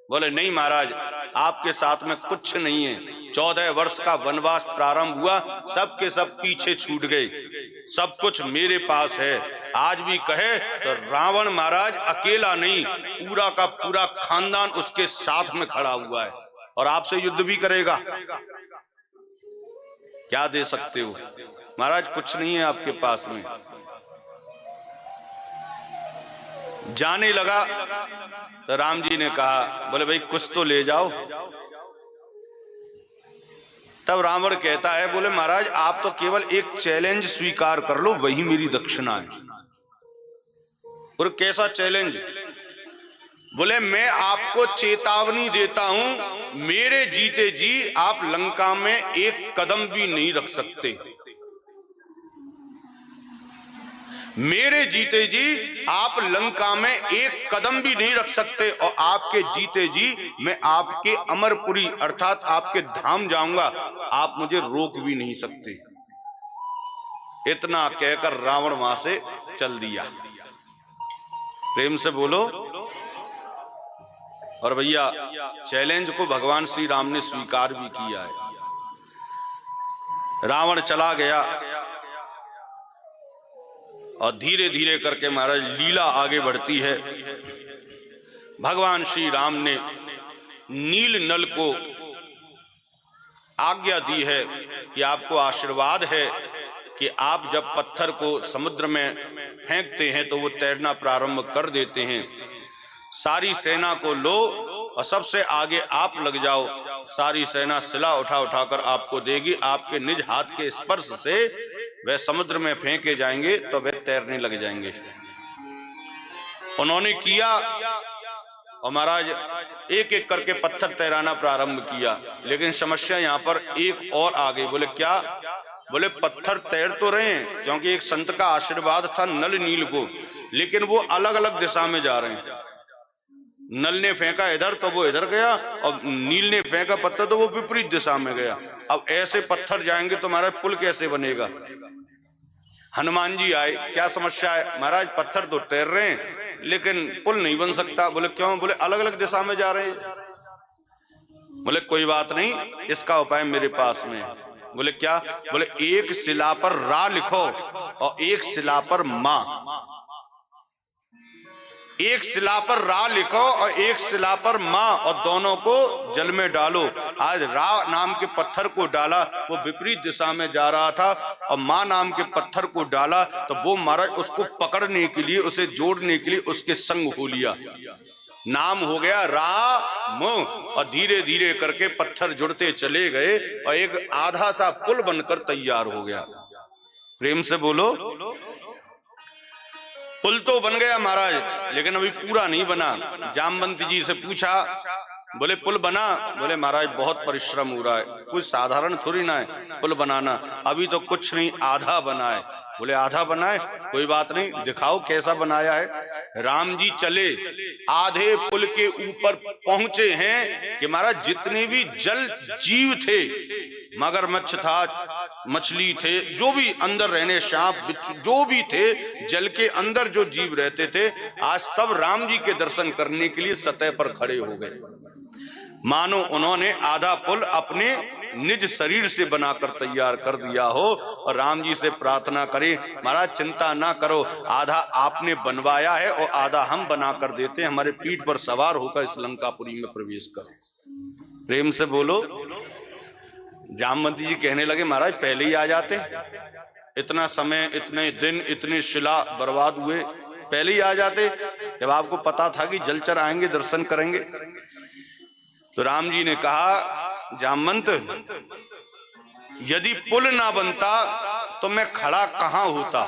बोले नहीं महाराज, आपके साथ में कुछ नहीं है। 14 वर्ष का वनवास प्रारंभ हुआ, सब के सब पीछे छूट गए, सब कुछ मेरे पास है। आज भी कहे तो रावण महाराज अकेला नहीं, पूरा का पूरा खानदान उसके साथ में खड़ा हुआ है और आपसे युद्ध भी करेगा। क्या दे सकते हो? महाराज कुछ नहीं है आपके पास में। जाने लगा तो राम जी ने कहा, बोले भाई कुछ तो ले जाओ। तब रावण कहता है, बोले महाराज आप तो केवल एक चैलेंज स्वीकार कर लो, वही मेरी दक्षिणा है। और कैसा चैलेंज? बोले मैं आपको चेतावनी देता हूं, मेरे जीते जी आप लंका में एक कदम भी नहीं रख सकते। मेरे जीते जी आप लंका में एक कदम भी नहीं रख सकते और आपके जीते जी मैं आपके अमरपुरी अर्थात आपके धाम जाऊंगा, आप मुझे रोक भी नहीं सकते। इतना कहकर रावण वहां से चल दिया। प्रेम से बोलो। और भैया चैलेंज को भगवान श्री राम ने स्वीकार भी किया है। रावण चला गया और धीरे धीरे करके महाराज लीला आगे बढ़ती है। भगवान श्री राम ने नील नल को आज्ञा दी है कि आपको आशीर्वाद है कि आप जब पत्थर को समुद्र में फेंकते हैं तो वो तैरना प्रारंभ कर देते हैं। सारी सेना को लो और सबसे आगे आप लग जाओ। सारी सेना सिला उठा उठाकर आपको देगी। आपके निज हाथ के स्पर्श से वे समुद्र में फेंके जाएंगे तो वे तैरने लग जाएंगे। उन्होंने किया और महाराज एक एक करके पत्थर तैराना प्रारंभ किया। लेकिन समस्या यहाँ पर एक और आ गई। बोले क्या? बोले पत्थर तैर तो रहे हैं क्योंकि एक संत का आशीर्वाद था नल नील को, लेकिन वो अलग अलग दिशा में जा रहे हैं। नल ने फेंका इधर तो वो इधर गया और नील ने फेंका पत्थर तो वो विपरीत दिशा में गया। अब ऐसे पत्थर जाएंगे तो महाराज पुल कैसे बनेगा? हनुमान जी आए, क्या समस्या है? महाराज पत्थर तो तैर रहे हैं लेकिन पुल नहीं बन सकता। बोले क्यों? बोले अलग अलग दिशा में जा रहे हैं। बोले कोई बात नहीं, इसका उपाय मेरे पास में है। बोले क्या? बोले एक शिला पर रा लिखो और एक शिला पर मां। एक शिला पर रा लिखो और एक शिला पर मां और दोनों को जल में डालो। आज रा नाम के पत्थर को डाला, वो विपरीत दिशा में जा रहा था, और मां नाम के पत्थर को डाला तो वो महाराज उसको पकड़ने के लिए, उसे जोड़ने के लिए उसके संग हो लिया। नाम हो गया राम। और धीरे धीरे करके पत्थर जुड़ते चले गए और एक आधा सा पुल बनकर तैयार हो गया। प्रेम से बोलो। पुल तो बन गया महाराज, लेकिन अभी पूरा नहीं बना। जामवंत जी से पूछा, बोले पुल बना? बोले महाराज बहुत परिश्रम हो रहा है, कुछ साधारण थोड़ी ना है पुल बनाना, अभी तो कुछ नहीं, आधा बना है। बोले आधा बना है? कोई बात नहीं, दिखाओ कैसा बनाया है। राम जी चले, आधे पुल के ऊपर पहुंचे हैं कि महाराज जितने भी जल जीव थे, मगरमच्छ था, मछली थे, जो भी अंदर रहने, सांप बिच्छू जो भी थे, जल के अंदर जो जीव रहते थे, आज सब राम जी के दर्शन करने के लिए सतह पर खड़े हो गए। मानो उन्होंने आधा पुल अपने निज शरीर से बनाकर तैयार कर दिया हो। और राम जी से प्रार्थना करें, महाराज चिंता ना करो, आधा आपने बनवाया है और आधा हम बना कर देते हैं, हमारे पीठ पर सवार होकर इस लंकापुरी में प्रवेश करो। प्रेम से बोलो। जामवंत जी कहने लगे, महाराज पहले ही आ जाते, इतना समय, इतने दिन, इतने शिला बर्बाद हुए, पहले ही आ जाते जब आपको पता था कि जलचर आएंगे, दर्शन करेंगे। तो राम जी ने कहा, जामवंत यदि पुल ना बनता तो मैं खड़ा कहां होता।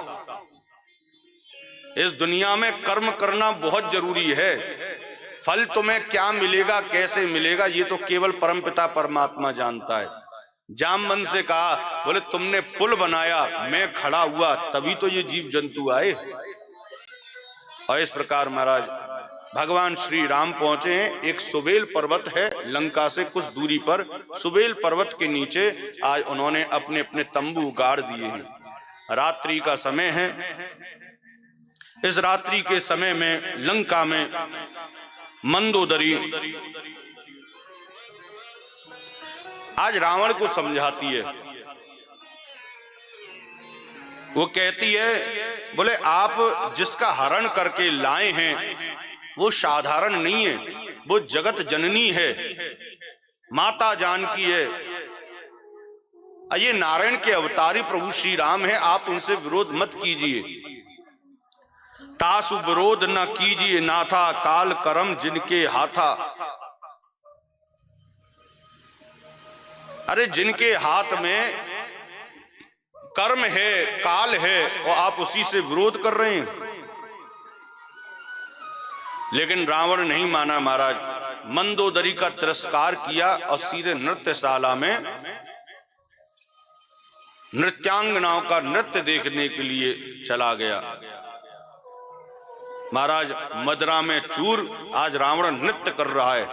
इस दुनिया में कर्म करना बहुत जरूरी है। फल तुम्हें क्या मिलेगा, कैसे मिलेगा, ये तो केवल परमपिता परमात्मा जानता है। जामवंत से कहा, बोले तुमने पुल बनाया, मैं खड़ा हुआ, तभी तो ये जीव जंतु आए। और इस प्रकार महाराज भगवान श्री राम पहुंचे हैं। एक सुबेल पर्वत है लंका से कुछ दूरी पर। सुबेल पर्वत के नीचे आज उन्होंने अपने अपने तंबू गाड़ दिए हैं। रात्रि का समय है। इस रात्रि के समय में लंका में मंदोदरी आज रावण को समझाती है। वो कहती है, बोले आप जिसका हरण करके लाए हैं वो साधारण नहीं है, वो जगत जननी है, माता जानकी है। ये नारायण के अवतारी प्रभु श्री राम है, आप उनसे विरोध मत कीजिए। तासु विरोध न कीजिए नाथा, काल करम जिनके हाथा। अरे जिनके हाथ में कर्म है, काल है, और आप उसी से विरोध कर रहे हैं। लेकिन रावण नहीं माना महाराज, मंदोदरी का तिरस्कार किया और सीधे नृत्यशाला में नृत्यांगनाओं का नृत्य देखने के लिए चला गया। महाराज मदरा में चूर आज रावण नृत्य कर रहा है।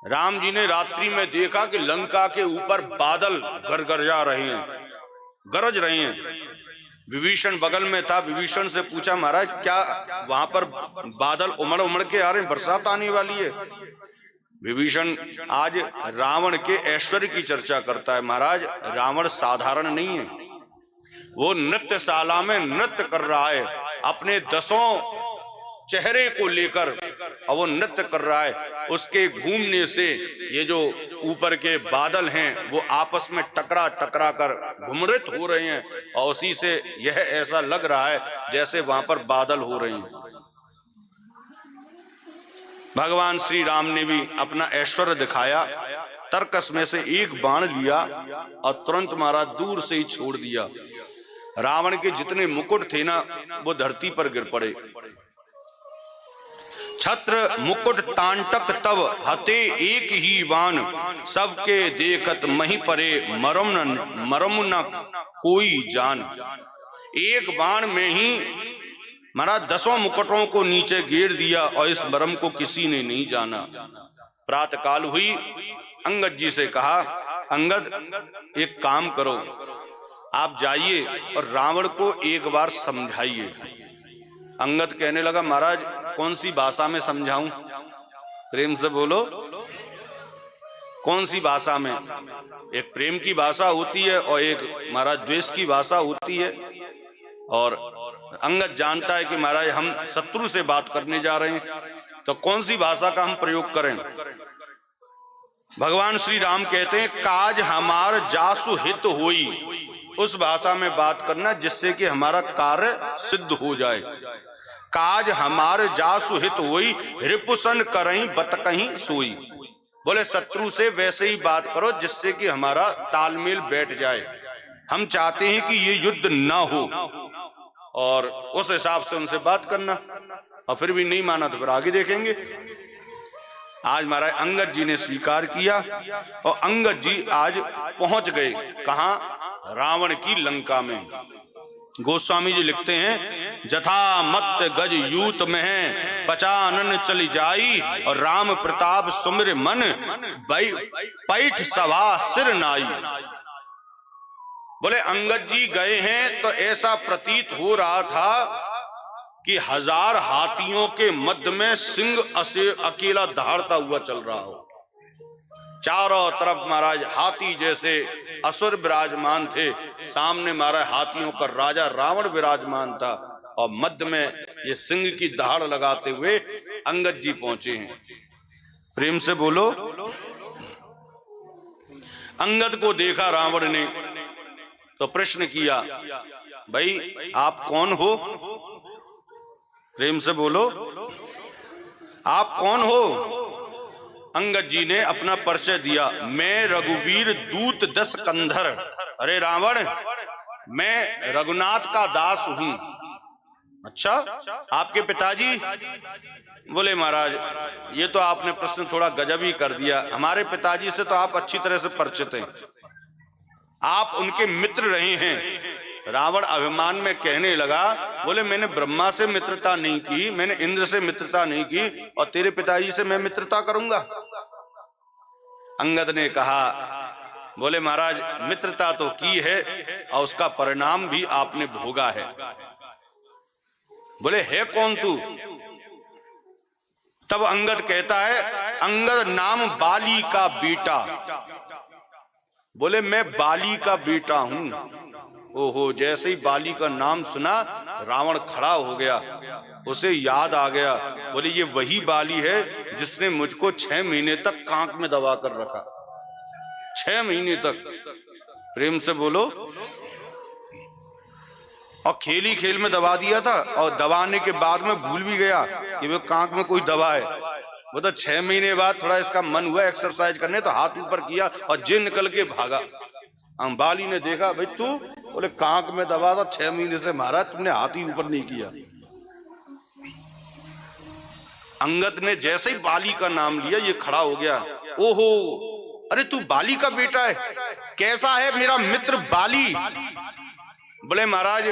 राम जी ने रात्रि में देखा कि लंका के ऊपर बादल गरगरा रहे हैं, गरज रहे हैं। विभीषण बगल में था। विभीषण से पूछा, महाराज क्या वहां पर बादल उमड़ उमड़ के आ रहे हैं, बरसात आने वाली है? विभीषण आज रावण के ऐश्वर्य की चर्चा करता है। महाराज रावण साधारण नहीं है, वो नृत्यशाला में नृत्य कर रहा है अपने 10 चेहरे को लेकर, और वो नृत्य कर रहा है। उसके घूमने से ये जो ऊपर के बादल हैं वो आपस में टकरा टकरा कर घुमरित हो रहे हैं, और उसी से यह ऐसा लग रहा है जैसे वहां पर बादल हो रहे हैं। भगवान श्री राम ने भी अपना ऐश्वर्य दिखाया। तरकस में से एक बाण लिया और तुरंत मारा, दूर से ही छोड़ दिया। रावण के जितने मुकुट थे ना वो धरती पर गिर पड़े। छत्र मुकुट तांटक तब हते एक ही बाण, सबके देखत मही परे मरम न कोई जान। एक बाण में ही मारा 10 मुकुटों को नीचे गिर दिया और इस मरम को किसी ने नहीं जाना। प्रातः काल हुई, अंगद जी से कहा, अंगद एक काम करो, आप जाइए और रावण को एक बार समझाइए। अंगद कहने लगा, महाराज कौन सी भाषा में समझाऊं? प्रेम से बोलो, कौन सी भाषा में? एक प्रेम की भाषा होती है और एक महाराज द्वेष की भाषा होती है। और अंगद जानता है कि महाराज हम शत्रु से बात करने जा रहे हैं, तो कौन सी भाषा का हम प्रयोग करें? भगवान श्री राम कहते हैं, काज हमार जासु हित होई, उस भाषा में बात करना जिससे कि हमारा कार्य सिद्ध हो जाए। काज हमार जासु हित होई, रिपुसन करहीं बत कहीं सोई। बोले शत्रु से वैसे ही बात करो जिससे कि हमारा तालमेल बैठ जाए। हम चाहते हैं कि ये युद्ध ना हो, और उस हिसाब से उनसे बात करना। और फिर भी नहीं माना तो फिर आगे देखेंगे। आज महाराज अंगद जी ने स्वीकार किया और अंगद जी आज पहुंच गए कहां? रावण की लंका में। गोस्वामी जी लिखते हैं, जथा मत गज यूत में पचानन चली जाई, और राम प्रताप सुमिर मन पैठ सभा सिर नाई। बोले अंगद जी गए हैं तो ऐसा प्रतीत हो रहा था कि 1000 हाथियों के मध्य में सिंह अकेला दहाड़ता हुआ चल रहा हो। चारों तरफ महाराज हाथी जैसे असुर विराजमान थे, सामने महाराज हाथियों का राजा रावण विराजमान था, और मध्य में ये सिंह की दहाड़ लगाते हुए अंगद जी पहुंचे हैं। प्रेम से बोलो। अंगद को देखा रावण ने तो प्रश्न किया, भाई आप कौन हो? प्रेम से बोलो, आप कौन हो? अंगद जी ने अपना परिचय दिया, मैं रघुवीर दूत 10 कंधर। अरे रावण, मैं रघुनाथ का दास हूं। अच्छा, आपके पिताजी? बोले महाराज ये तो आपने प्रश्न थोड़ा गजब ही कर दिया, हमारे पिताजी से तो आप अच्छी तरह से परिचित हैं, आप उनके मित्र रहे हैं, रावण अभिमान में कहने लगा, बोले मैंने ब्रह्मा से मित्रता नहीं की, मैंने इंद्र से मित्रता नहीं की, और तेरे पिताजी से मैं मित्रता करूंगा। अंगद ने कहा, बोले महाराज मित्रता तो की है और उसका परिणाम भी आपने भोगा है। बोले है कौन तू? तब अंगद कहता है, अंगद नाम बाली का बेटा। बोले मैं बाली का बेटा हूं। ओहो, जैसे ही बाली का नाम सुना रावण खड़ा हो गया, उसे याद आ गया। बोले ये वही बाली है जिसने मुझको 6 महीने तक कांक में दबा कर रखा। 6 महीने तक। प्रेम से बोलो। और खेल खेल में दबा दिया था, और दबाने के बाद में भूल भी गया कि वो कांक में कोई दवा है। वो तो 6 महीने बाद थोड़ा इसका मन हुआ एक्सरसाइज करने, तो हाथ ऊपर किया और जे निकल के भागा। बाली ने देखा, भाई तू? बोले कांक में दबा था 6 महीने से, महाराज तुमने हाथ ही ऊपर नहीं किया। अंगद ने जैसे ही बाली का नाम लिया, ये खड़ा हो गया। ओहो, अरे तू बाली का बेटा है? कैसा है मेरा मित्र बाली? बोले महाराज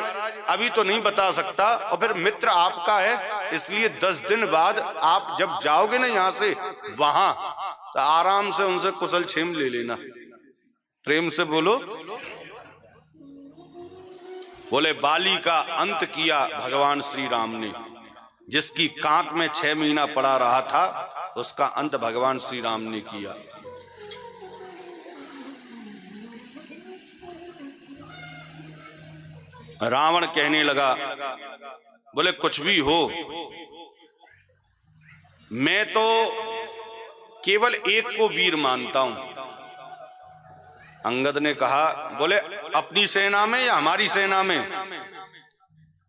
अभी तो नहीं बता सकता, और फिर मित्र आपका है इसलिए 10 दिन बाद आप जब जाओगे ना यहाँ से, वहां तो आराम से उनसे कुशल क्षेम ले लेना। प्रेम से बोलो। बोले बाली का अंत किया भगवान श्री राम ने। जिसकी कांक में 6 महीना पड़ा रहा था, उसका अंत भगवान श्री राम ने किया। रावण कहने लगा, बोले कुछ भी हो, मैं तो केवल एक को वीर मानता हूं। अंगद ने कहा, बोले अपनी सेना में या हमारी सेना में?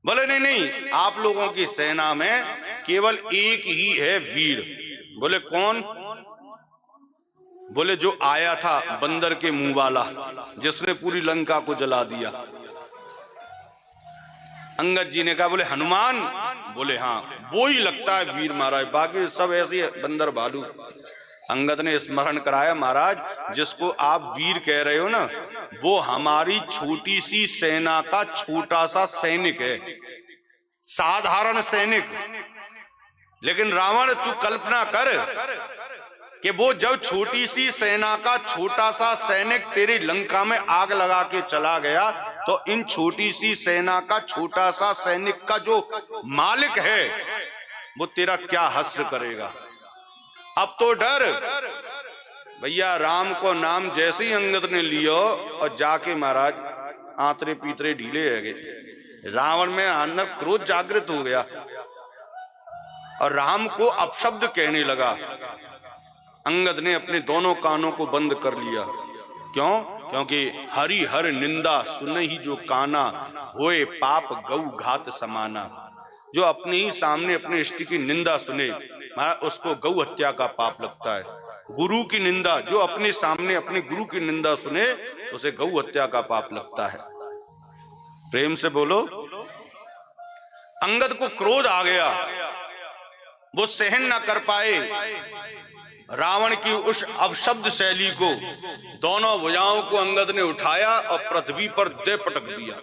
बोले नहीं नहीं, आप लोगों की सेना में केवल एक ही है वीर। बोले कौन? बोले जो आया था बंदर के मुंह वाला, जिसने पूरी लंका को जला दिया। अंगद जी ने कहा, बोले हनुमान? बोले हाँ, वो ही लगता है वीर महाराज, बाकी सब ऐसे बंदर भालू। अंगद ने स्मरण कराया, महाराज जिसको आप वीर कह रहे हो ना, वो हमारी छोटी सी सेना का छोटा सा सैनिक है, साधारण सैनिक। लेकिन रावण तू कल्पना कर कि वो जब छोटी सी सेना का छोटा सा सैनिक तेरी लंका में आग लगा के चला गया, तो इन छोटी सी सेना का छोटा सा सैनिक का जो मालिक है, वो तेरा क्या हश्र करेगा। अब तो डर। भैया राम को नाम जैसे ही अंगद ने लियो, और जाके महाराज आंतरे पीतरे ढीले है गए। रावण में अंदर क्रोध जागृत हो गया और राम को अपशब्द कहने लगा। अंगद ने अपने दोनों कानों को बंद कर लिया। क्यों? क्योंकि हरि हर निंदा सुने ही जो काना, होए पाप गौ घात समाना। जो अपने ही सामने अपने इष्ट की निंदा सुने, उसको गौ हत्या का पाप लगता है। गुरु की निंदा, जो अपने सामने अपने गुरु की निंदा सुने, उसे गौ हत्या का पाप लगता है। प्रेम से बोलो। अंगद को क्रोध आ गया, वो सहन ना कर पाए रावण की उस अपशब्द शैली को। दोनों भुजाओं को अंगद ने उठाया और पृथ्वी पर दे पटक दिया,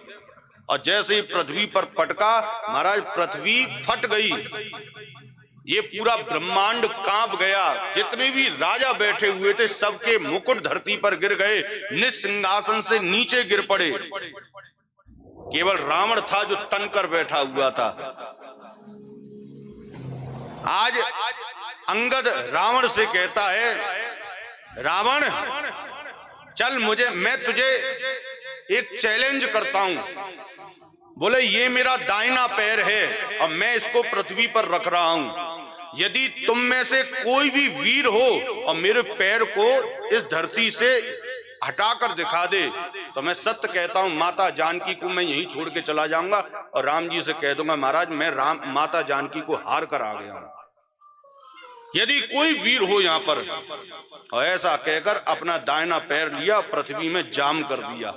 और जैसे ही पृथ्वी पर पटका, महाराज पृथ्वी फट गई। ये पूरा ब्रह्मांड कांप गया। जितने भी राजा बैठे हुए थे, सबके मुकुट धरती पर गिर गए, निसिंहासन से नीचे गिर पड़े। केवल रावण था जो तनकर बैठा हुआ था। आज अंगद रावण से कहता है, रावण चल मैं तुझे एक चैलेंज करता हूं। बोले ये मेरा दाहिना पैर है और मैं इसको पृथ्वी पर रख रहा हूं। यदि तुम में से कोई भी वीर हो और मेरे पैर को इस धरती से हटाकर दिखा दे, तो मैं सत्य कहता हूं माता जानकी को मैं यहीं छोड़ के चला जाऊंगा और राम जी से कह दूंगा, महाराज मैं माता जानकी को हार कर आ गया हूं। यदि कोई वीर हो यहां पर, और ऐसा कहकर अपना दाहिना पैर लिया, पृथ्वी में जाम कर दिया।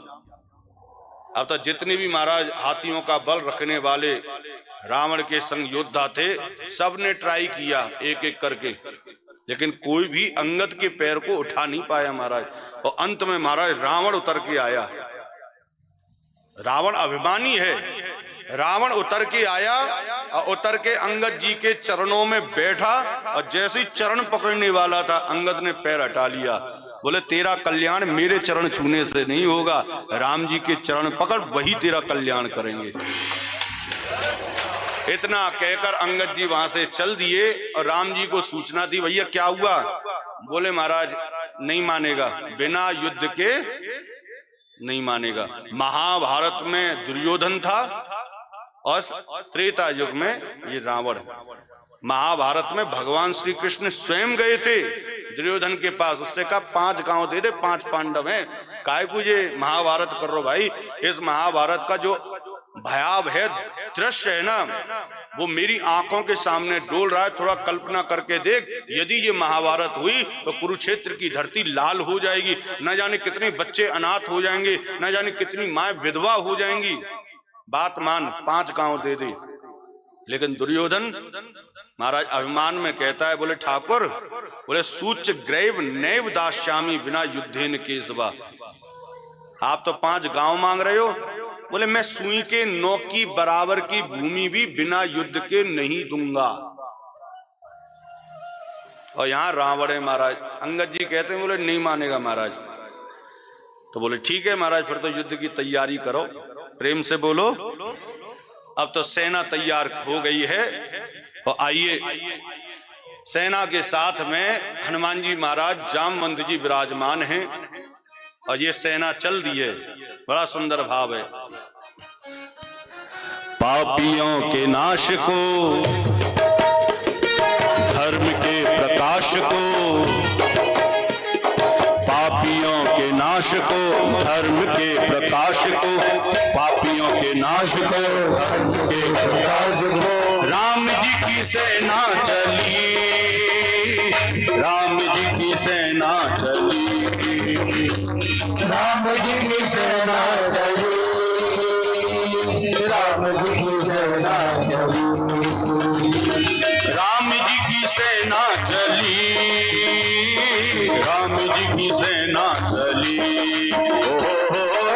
अब तो जितने भी महाराज हाथियों का बल रखने वाले रावण के संग योद्धा थे, सब ने ट्राई किया एक एक करके, लेकिन कोई भी अंगद के पैर को उठा नहीं पाया महाराज। और अंत में महाराज रावण उतर के आया। रावण अभिमानी है। रावण उतर के आया और उतर के अंगद जी के चरणों में बैठा और जैसे ही चरण पकड़ने वाला था अंगद ने पैर हटा लिया। बोले तेरा कल्याण मेरे चरण छूने से नहीं होगा, राम जी के चरण पकड़, वही तेरा कल्याण करेंगे। इतना कहकर अंगद जी वहां से चल दिए और राम जी को सूचना दी, भैया क्या हुआ? बोले महाराज नहीं मानेगा, बिना युद्ध के नहीं मानेगा। महाभारत में दुर्योधन था और त्रेता युग में ये रावण। महाभारत में भगवान श्री कृष्ण स्वयं गए थे दुर्योधन के पास, उससे कहा 5 गांव दे दे, 5 पांडव हैं, काहे को ये महाभारत कर रहे भाई? इस महाभारत का जो भयावह दृश्य है ना, वो मेरी आंखों के सामने डोल रहा है। थोड़ा कल्पना करके देख, यदि ये महाभारत हुई तो कुरुक्षेत्र की धरती लाल हो जाएगी, न जाने कितने बच्चे अनाथ हो जाएंगे, न जाने कितनी माँ विधवा हो जाएंगी। बात मान, 5 गांव दे दे। लेकिन दुर्योधन महाराज अभिमान में कहता है, बोले ठाकुर, बोले सूच ग्रैव नैव दास्यामी बिना युद्धेन केशवा। आप तो 5 गांव मांग रहे हो, बोले मैं सुई के नोक की बराबर की भूमि भी बिना युद्ध के नहीं दूंगा। और यहां रावण है महाराज। अंगद जी कहते हैं, बोले नहीं मानेगा महाराज। तो बोले ठीक है महाराज, फिर तो युद्ध की तैयारी करो। प्रेम से बोलो। अब तो सेना तैयार हो गई है और आइए, सेना के साथ में हनुमान जी महाराज, जामवंत जी विराजमान हैं और ये सेना चल दी है। बड़ा सुंदर भाव है। पापियों के नाश को, धर्म के प्रकाश को, पापियों के नाश को, धर्म के प्रकाश को, पापियों के नाश को, धर्म के प्रकाश को, राम जी की सेना चली, राम जी की सेना चली, राम जी की सेना चली, राम जी की सेना चली, राम जी की सेना चली, राम जी की सेना चली,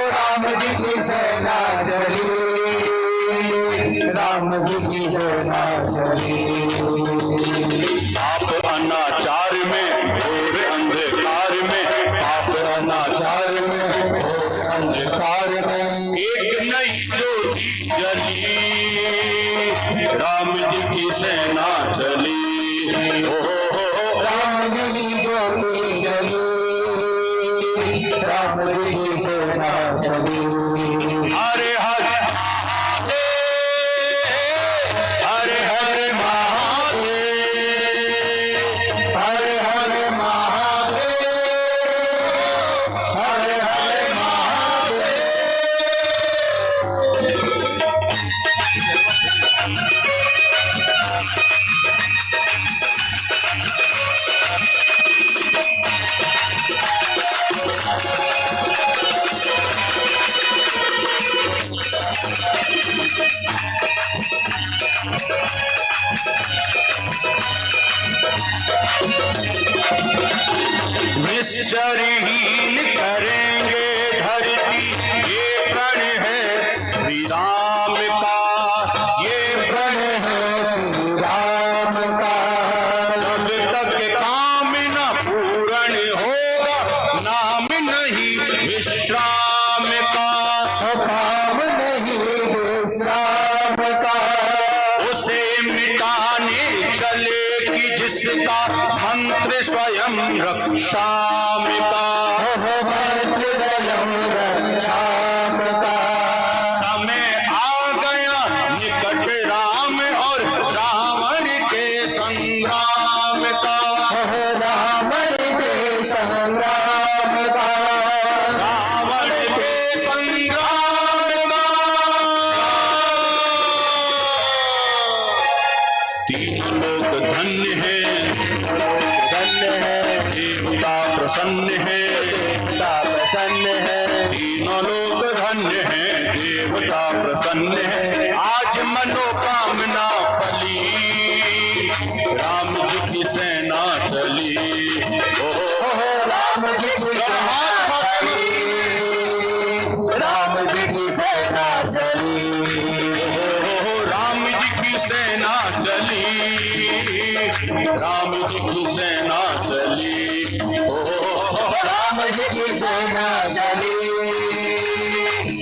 राम जी की सेना चली, राम जी की सेना चली। आप अनाचार में घोर अंधकार में, आप अनाचार में घोर अंधकार में, एक नई ज्योति जली, राम जी की सेना चली, राम जी की ज्योति जली, राम जी की सेना चली। हरे हरे हरे हरे महादेव, हरे हरे महादेव, हरे हरे महादेव। निश्चरहीन करेंगे धरती, ये प्रण है श्री राम का, ये प्रण है श्री राम का, जब तक काम न पूर्ण होगा, नाम नहीं विश्राम का, काम नहीं विश्राम का, उसे मिटाने चलेगी जिसका मंत्र स्वयं रक्षाम का, मंत्र स्वयं रक्षाम का। समय आ गया निकट राम और रावण के संग्राम का, रावण के संग्राम का, रावण के संग्राम का। तीन लोग धन्य हैं, धन्य है, देवता प्रसन्न है, देवता प्रसन्न है, तीनों लोग धन्य हैं, देवता प्रसन्न है। आज मनोकामना फली, राम जी की सेना चली, राम जी की सेना चली, राम जी की सेना चली, राम जी की सेना चली, राम जी की सेना चली,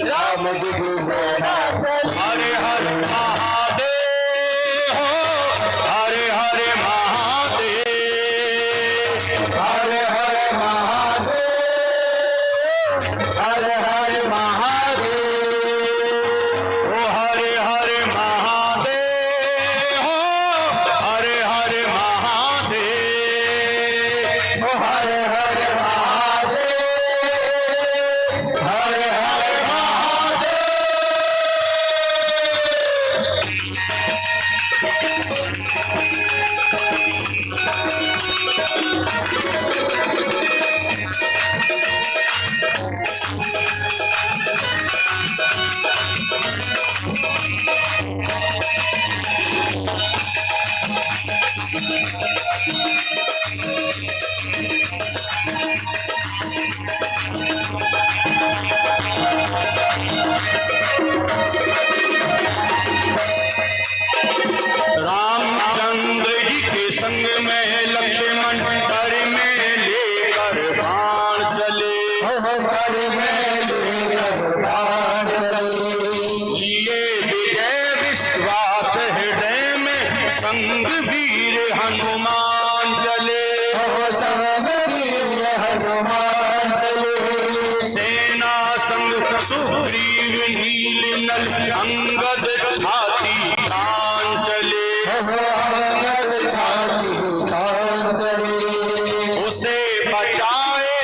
राम जी की सेना चली। हरे हर महादेव हो, हरे हरे महादेव, हरे हरे महादेव, हरे हरे महादेव, ओ हरे हरे महादेव हो, हरे हरे महादेव, ओ हरे हरे महादेव, हरे हरे महादेव। रामचंद्र जी के संग में लक्ष्मण कर में लेकर बाण चले, कर में लेकर बाण चले, लिए विजय विश्वास हृदय में, संग वीर हनुमान चले, संग वीर हनुमान चले, सेना संग सुग्रीव नील नल अंगद छाती तान चले, अंगद छाती तान चले, उसे बचाए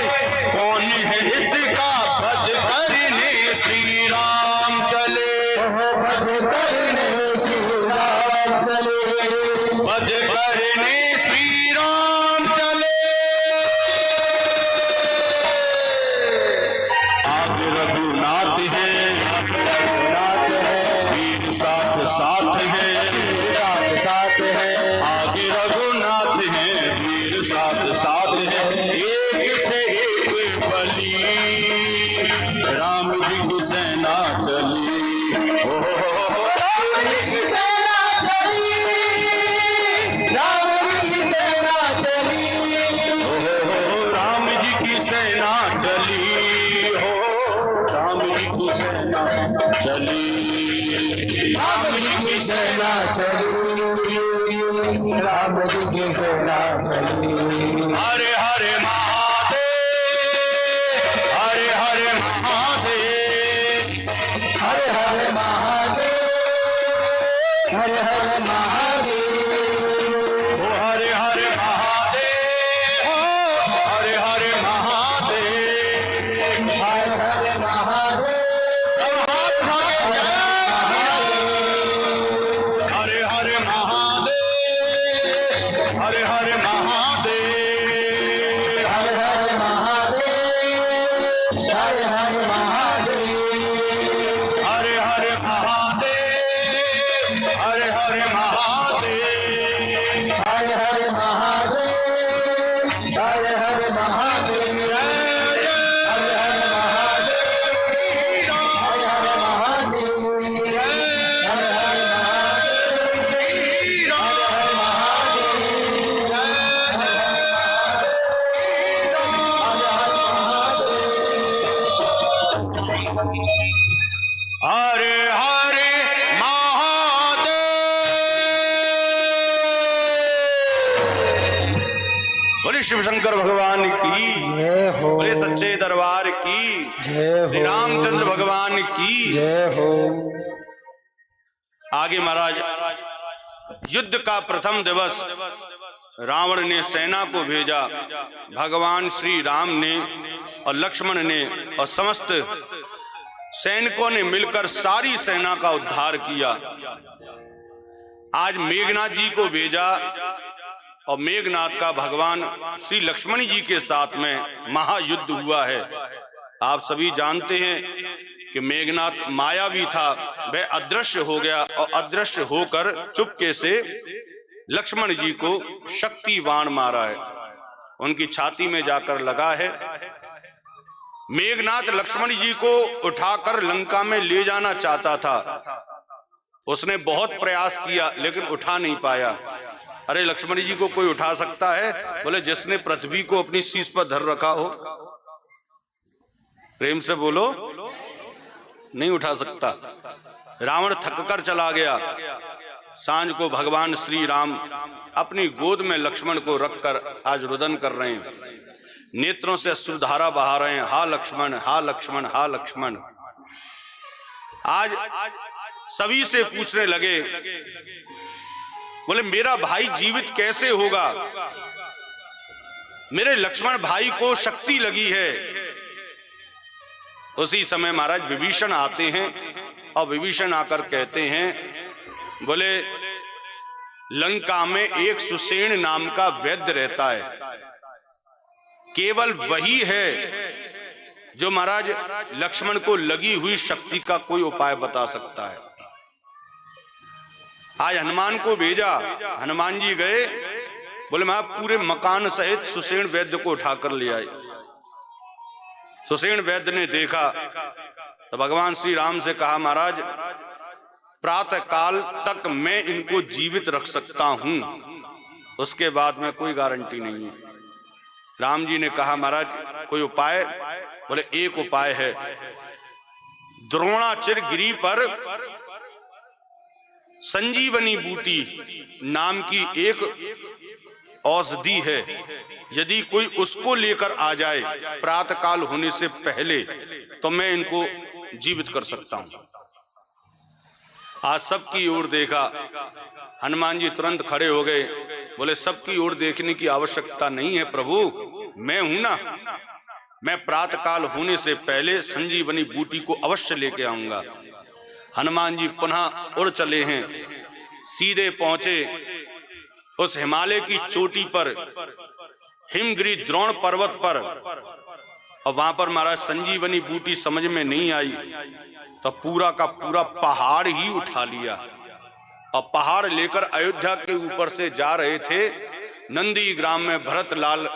कौन है इसका, वध करने श्री राम चले, वध करने श्री राम चले, वध करने श्री राम चले। आगे रघुनाथ है, रघुनाथ है, वीर साथ साथ है, साथ साथ है, आगे रघुनाथ है, वीर साथ साथ है, एक से एक बली, राम जी की सेना चली, ओ राम जी की सेना चली, राम जी की सेना चली, राम जी की सेना चली, हो राम जी की सेना चली, राम जी की सेना चली, राम जी की सेना चली। हरे हरे महादेव, हरे हरे महादेव, हरे हरे महादेव, हरे हरे महादेव, ओ हरे हरे महादेव हो, हरे हरे महादेव, हरे हरे महादेव, महात्मा के जय, हरे हरे महादेव, हरे हरे महादेव, हरे हरे महादेव, हरे हरे महादेव, हरे हरे महादेव, हरे हरे महादेव, हरे हरे महादेव, हरे हरे महादेव, जय जय हरे हरे महादेव, हरे हरे महादेव, हरे हरे हरे हरे महादेव। बोले शिव शंकर भगवान की, जय हो, बोले सच्चे दरबार की, जय श्री हो, रामचंद्र भगवान की। जय हो। आगे महाराज, युद्ध का प्रथम दिवस रावण ने सेना को भेजा, भगवान श्री राम ने और लक्ष्मण ने और समस्त सैनिकों ने मिलकर सारी सेना का उद्धार किया। आज मेघनाथ जी को भेजा और मेघनाथ का भगवान श्री लक्ष्मण जी के साथ में महायुद्ध हुआ है। आप सभी जानते हैं कि मेघनाथ मायावी था, वह अदृश्य हो गया और अदृश्य होकर चुपके से लक्ष्मण जी को शक्तिवान मारा है, उनकी छाती में जाकर लगा है। मेघनाथ लक्ष्मण जी को उठाकर लंका में ले जाना चाहता था, उसने बहुत प्रयास किया लेकिन उठा नहीं पाया। अरे लक्ष्मण जी को कोई उठा सकता है? बोले जिसने पृथ्वी को अपनी शीश पर धर रखा हो। प्रेम से बोलो, नहीं उठा सकता। रावण थक कर चला गया। सांझ को भगवान श्री राम अपनी गोद में लक्ष्मण को रखकर आज रुदन कर रहे हैं, नेत्रों से अश्रुधारा बहा रहे हैं। हा लक्ष्मण, हा लक्ष्मण, हा लक्ष्मण। आज सभी से पूछने लगे, बोले मेरा भाई जीवित कैसे होगा? मेरे लक्ष्मण भाई को शक्ति लगी है। उसी समय महाराज विभीषण आते हैं और विभीषण आकर कहते हैं, बोले लंका में एक सुसेन नाम का वैद्य रहता है, केवल वही है जो महाराज लक्ष्मण को लगी हुई शक्ति का कोई उपाय बता सकता है। आज हनुमान को भेजा, हनुमान जी गए, बोले मैं पूरे मकान सहित सुसेन वैद्य को उठाकर ले आए। सुसेन वैद्य ने देखा तो भगवान श्री राम से कहा, महाराज प्रातः काल तक मैं इनको जीवित रख सकता हूं, उसके बाद में कोई गारंटी नहीं है। राम जी ने कहा, महाराज कोई उपाय? बोले एक उपाय है, द्रोणाचिर गिरी पर संजीवनी बूटी नाम की एक औषधि है, यदि कोई उसको लेकर आ जाए प्रातः काल होने से पहले तो मैं इनको जीवित कर सकता हूं। आज सबकी ओर देखा, हनुमान जी तुरंत खड़े हो गए, बोले सबकी ओर देखने की आवश्यकता नहीं है प्रभु, मैं हूं ना, मैं प्रातः काल होने से पहले संजीवनी बूटी को अवश्य लेके आऊंगा। हनुमान जी पुनः उड़ चले हैं, सीधे पहुंचे उस हिमालय की चोटी पर, हिमगिरी द्रोण पर्वत पर, और वहां पर महाराज संजीवनी बूटी समझ में नहीं आई तो पूरा का पूरा पहाड़ ही उठा लिया और पहाड़ लेकर अयोध्या के ऊपर से जा रहे थे। नंदी ग्राम में भरतलाल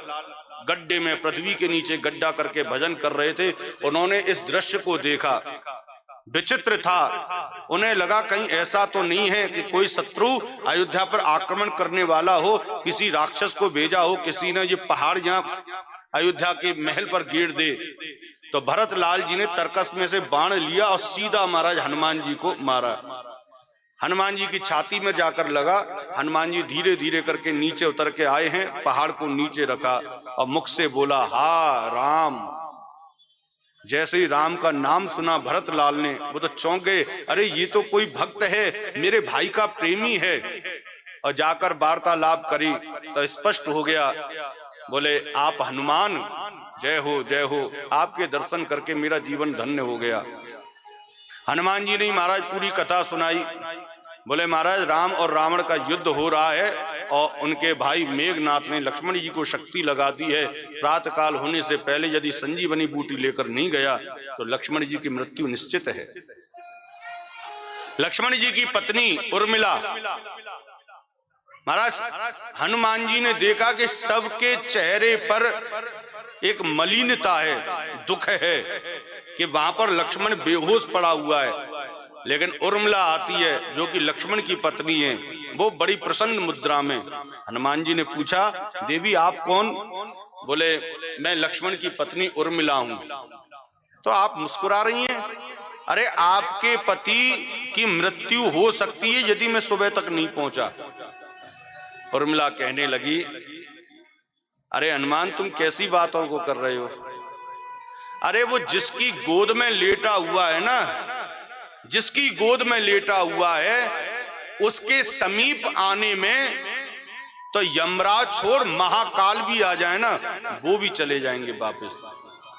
गड्ढे में पृथ्वी के नीचे गड्ढा करके भजन कर रहे थे। उन्होंने इस दृश्य को देखा, विचित्र था। उन्हें लगा कहीं ऐसा तो नहीं है कि कोई शत्रु अयोध्या पर आक्रमण करने वाला हो, किसी राक्षस को भेजा हो, किसी ने ये पहाड़ यहाँ अयोध्या के महल पर गिर दे। तो भरतलाल जी ने तरकस में से बाण लिया और सीधा महाराज हनुमान जी को मारा। हनुमान जी की छाती में जाकर लगा। हनुमान जी धीरे धीरे करके नीचे उतर के आए हैं, पहाड़ को नीचे रखा और मुख से बोला, हा राम। जैसे ही राम का नाम सुना भरतलाल ने, वो तो चौंक गए, अरे ये तो कोई भक्त है, मेरे भाई का प्रेमी है। और जाकर वार्तालाप करी तो स्पष्ट हो गया। बोले आप हनुमान, जय हो जय हो, आपके दर्शन करके मेरा जीवन धन्य हो गया। हनुमान जी ने महाराज पूरी कथा सुनाई। बोले महाराज राम और रावण का युद्ध हो रहा है और उनके भाई मेघनाथ ने लक्ष्मण जी को शक्ति लगा दी है। प्रातः काल होने से पहले यदि संजीवनी बूटी लेकर नहीं गया तो लक्ष्मण जी की मृत्यु निश्चित है। लक्ष्मण जी की पत्नी उर्मिला, महाराज हनुमान जी ने देखा कि सबके चेहरे पर एक मलिनता है, दुख है कि वहां पर लक्ष्मण बेहोश पड़ा हुआ है। लेकिन उर्मिला आती है जो कि लक्ष्मण की पत्नी है, वो बड़ी प्रसन्न मुद्रा में। हनुमान जी ने पूछा, देवी आप कौन? बोले मैं लक्ष्मण की पत्नी उर्मिला हूं। तो आप मुस्कुरा रही हैं? अरे आपके पति की मृत्यु हो सकती है यदि मैं सुबह तक नहीं पहुंचा। उर्मिला कहने लगी, अरे हनुमान तुम कैसी बातों को कर रहे हो? अरे वो जिसकी गोद में लेटा हुआ है ना, जिसकी गोद में लेटा हुआ है उसके समीप आने में तो यमराज छोड़ महाकाल भी आ जाए ना, वो भी चले जाएंगे वापस।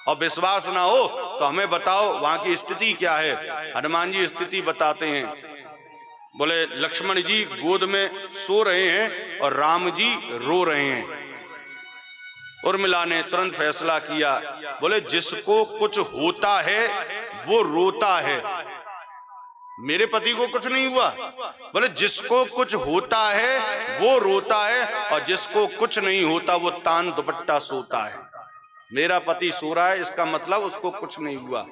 और विश्वास ना हो तो हमें बताओ वहां की स्थिति क्या है। हनुमान जी स्थिति बताते हैं। बोले लक्ष्मण जी गोद में सो रहे हैं और राम जी रो रहे हैं। उर्मिला ने तुरंत फैसला किया। बोले जिसको कुछ होता है वो रोता है, मेरे पति को कुछ नहीं हुआ। बोले जिसको कुछ होता है वो रोता है और जिसको कुछ नहीं होता वो तान दुपट्टा सोता है। मेरा पति सो रहा है, इसका मतलब उसको कुछ नहीं हुआ।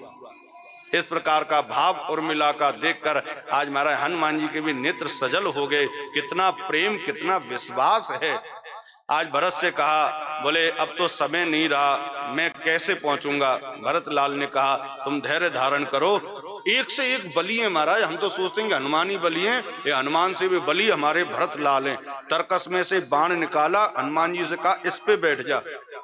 इस प्रकार का भाव उर्मिला का देखकर आज महाराज हनुमान जी के भी नेत्र सजल हो गए। कितना प्रेम, कितना विश्वास है। आज भरत से कहा, बोले अब तो समय नहीं रहा, मैं कैसे पहुंचूंगा। भरत लाल ने कहा, तुम धैर्य धारण करो, एक से एक बली है महाराज। हम तो सोचते हैं कि हनुमान ही बली हैं, ये हनुमान से भी बली हमारे भरत लाल हैं। तरकस में से बाण निकाला, हनुमान जी से कहा इस पे बैठ जा,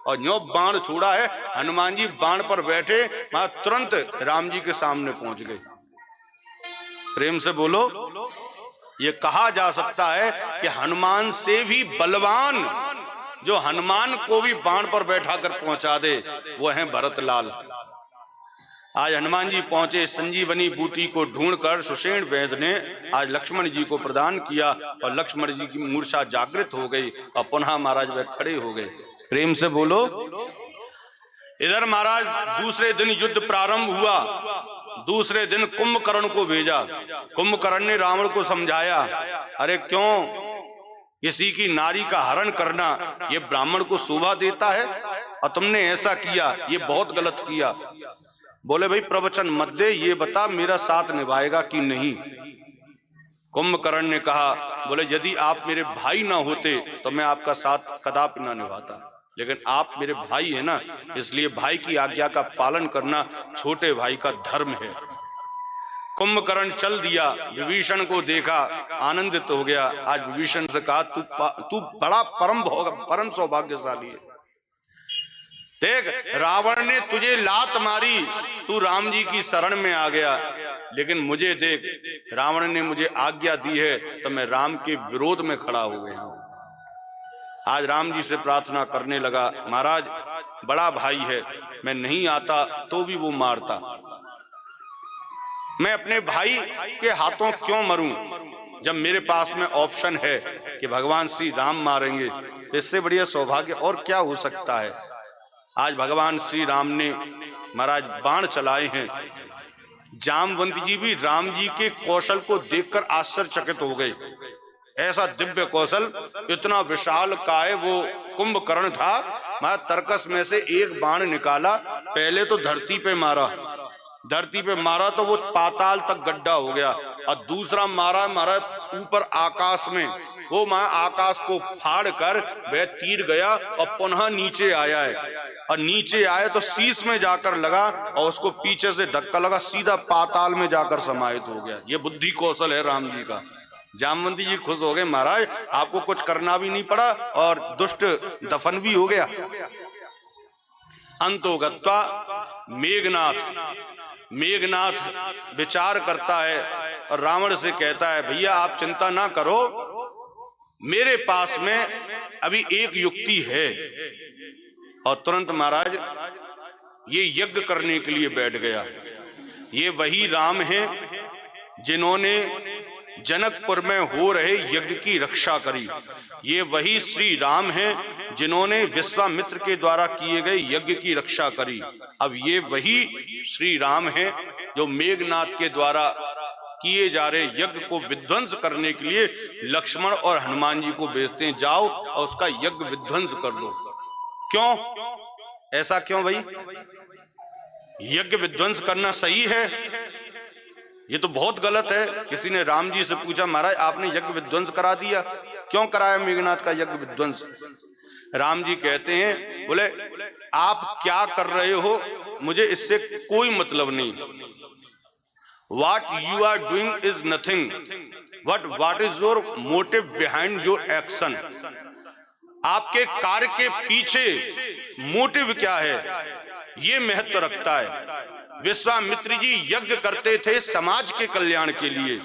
और जो बाण छोड़ा है हनुमान जी बाण पर बैठे, वहां तुरंत राम जी के सामने पहुंच गए। प्रेम से बोलो, ये कहा जा सकता है कि हनुमान से भी बलवान, जो हनुमान को भी बाण पर बैठा कर पहुंचा दे, वो है भरत लाल। आज हनुमान जी पहुंचे, संजीवनी बूटी को ढूंढकर सुषेण वैद्य ने आज लक्ष्मण जी को प्रदान किया, और लक्ष्मण जी की मूर्छा जागृत हो गई और पुनः महाराज वे खड़े हो गए। प्रेम से बोलो। इधर महाराज दूसरे दिन युद्ध प्रारंभ हुआ। दूसरे दिन कुंभकर्ण को भेजा। कुंभकर्ण ने रावण को समझाया, अरे क्यों किसी की नारी का हरण करना ये ब्राह्मण को शोभा देता है, और तुमने ऐसा किया, ये बहुत गलत किया। बोले भाई प्रवचन मत दे, ये बता मेरा साथ निभाएगा कि नहीं। कुंभकर्ण ने कहा, बोले यदि आप मेरे भाई ना होते तो मैं आपका साथ कदापि ना निभाता, लेकिन आप मेरे भाई है ना, इसलिए भाई की आज्ञा का पालन करना छोटे भाई का धर्म है। कुंभकर्ण चल दिया, विभीषण को देखा, आनंदित हो गया। आज विभीषण से कहा, तू बड़ा परम सौभाग्यशाली है। देख, रावण ने तुझे लात मारी, तू राम जी की शरण में आ गया, लेकिन मुझे देख, रावण ने मुझे आज्ञा दी है तो मैं राम के विरोध में खड़ा हो गया हूं। आज राम जी से प्रार्थना करने लगा, महाराज बड़ा भाई है, मैं नहीं आता तो भी वो मारता, मैं अपने भाई के हाथों क्यों मरूं, जब मेरे पास में ऑप्शन है कि भगवान श्री राम मारेंगे, तो इससे बढ़िया सौभाग्य और क्या हो सकता है। आज भगवान श्री राम ने महाराज बाण चलाए हैं। जामवंत जी भी राम जी के कौशल को देखकर आश्चर्यचकित हो गए। ऐसा दिव्य कौशल, इतना विशाल काय वो कुंभकर्ण था। महाराज तरकस में से एक बाण निकाला, पहले तो धरती पे मारा तो वो पाताल तक गड्ढा हो गया, और दूसरा मारा ऊपर आकाश में, वो आकाश को फाड़ कर वह तीर गया और पुनः नीचे आया है, और नीचे आया तो शीश में जाकर लगा, और उसको पीछे से धक्का लगा, सीधा पाताल में जाकर समाहित हो गया। ये बुद्धि कौशल है राम जी का। जामवंती जी खुश हो गए, महाराज आपको कुछ करना भी नहीं पड़ा और दुष्ट दफन भी हो गया। अंतो गत्वा मेघनाथ विचार करता है और रावण से कहता है, भैया आप चिंता ना करो, मेरे पास में अभी एक युक्ति है। और तुरंत महाराज ये यज्ञ करने के लिए बैठ गया। ये वही राम हैं जिन्होंने जनकपुर में हो रहे यज्ञ की रक्षा करी। ये वही श्री राम हैं जिन्होंने विश्वामित्र के द्वारा किए गए यज्ञ की रक्षा करी। अब ये वही श्री राम हैं जो मेघनाथ के द्वारा किए जा रहे यज्ञ को विध्वंस करने के लिए लक्ष्मण और हनुमान जी को भेजते हैं, जाओ और उसका यज्ञ विध्वंस कर दो। क्यों ऐसा क्यों भाई? यज्ञ विध्वंस करना सही है? ये तो बहुत गलत है। किसी ने राम जी से पूछा, महाराज आपने यज्ञ विध्वंस करा दिया, क्यों कराया मेघनाथ का यज्ञ विध्वंस? राम जी कहते हैं, बोले आप क्या कर रहे हो मुझे इससे कोई मतलब नहीं। What you are doing is nothing, but what is your motive behind your action? आपके कार्य के पीछे मोटिव क्या है, ये महत्व रखता है। विश्वामित्र जी यज्ञ करते थे समाज के कल्याण के लिए,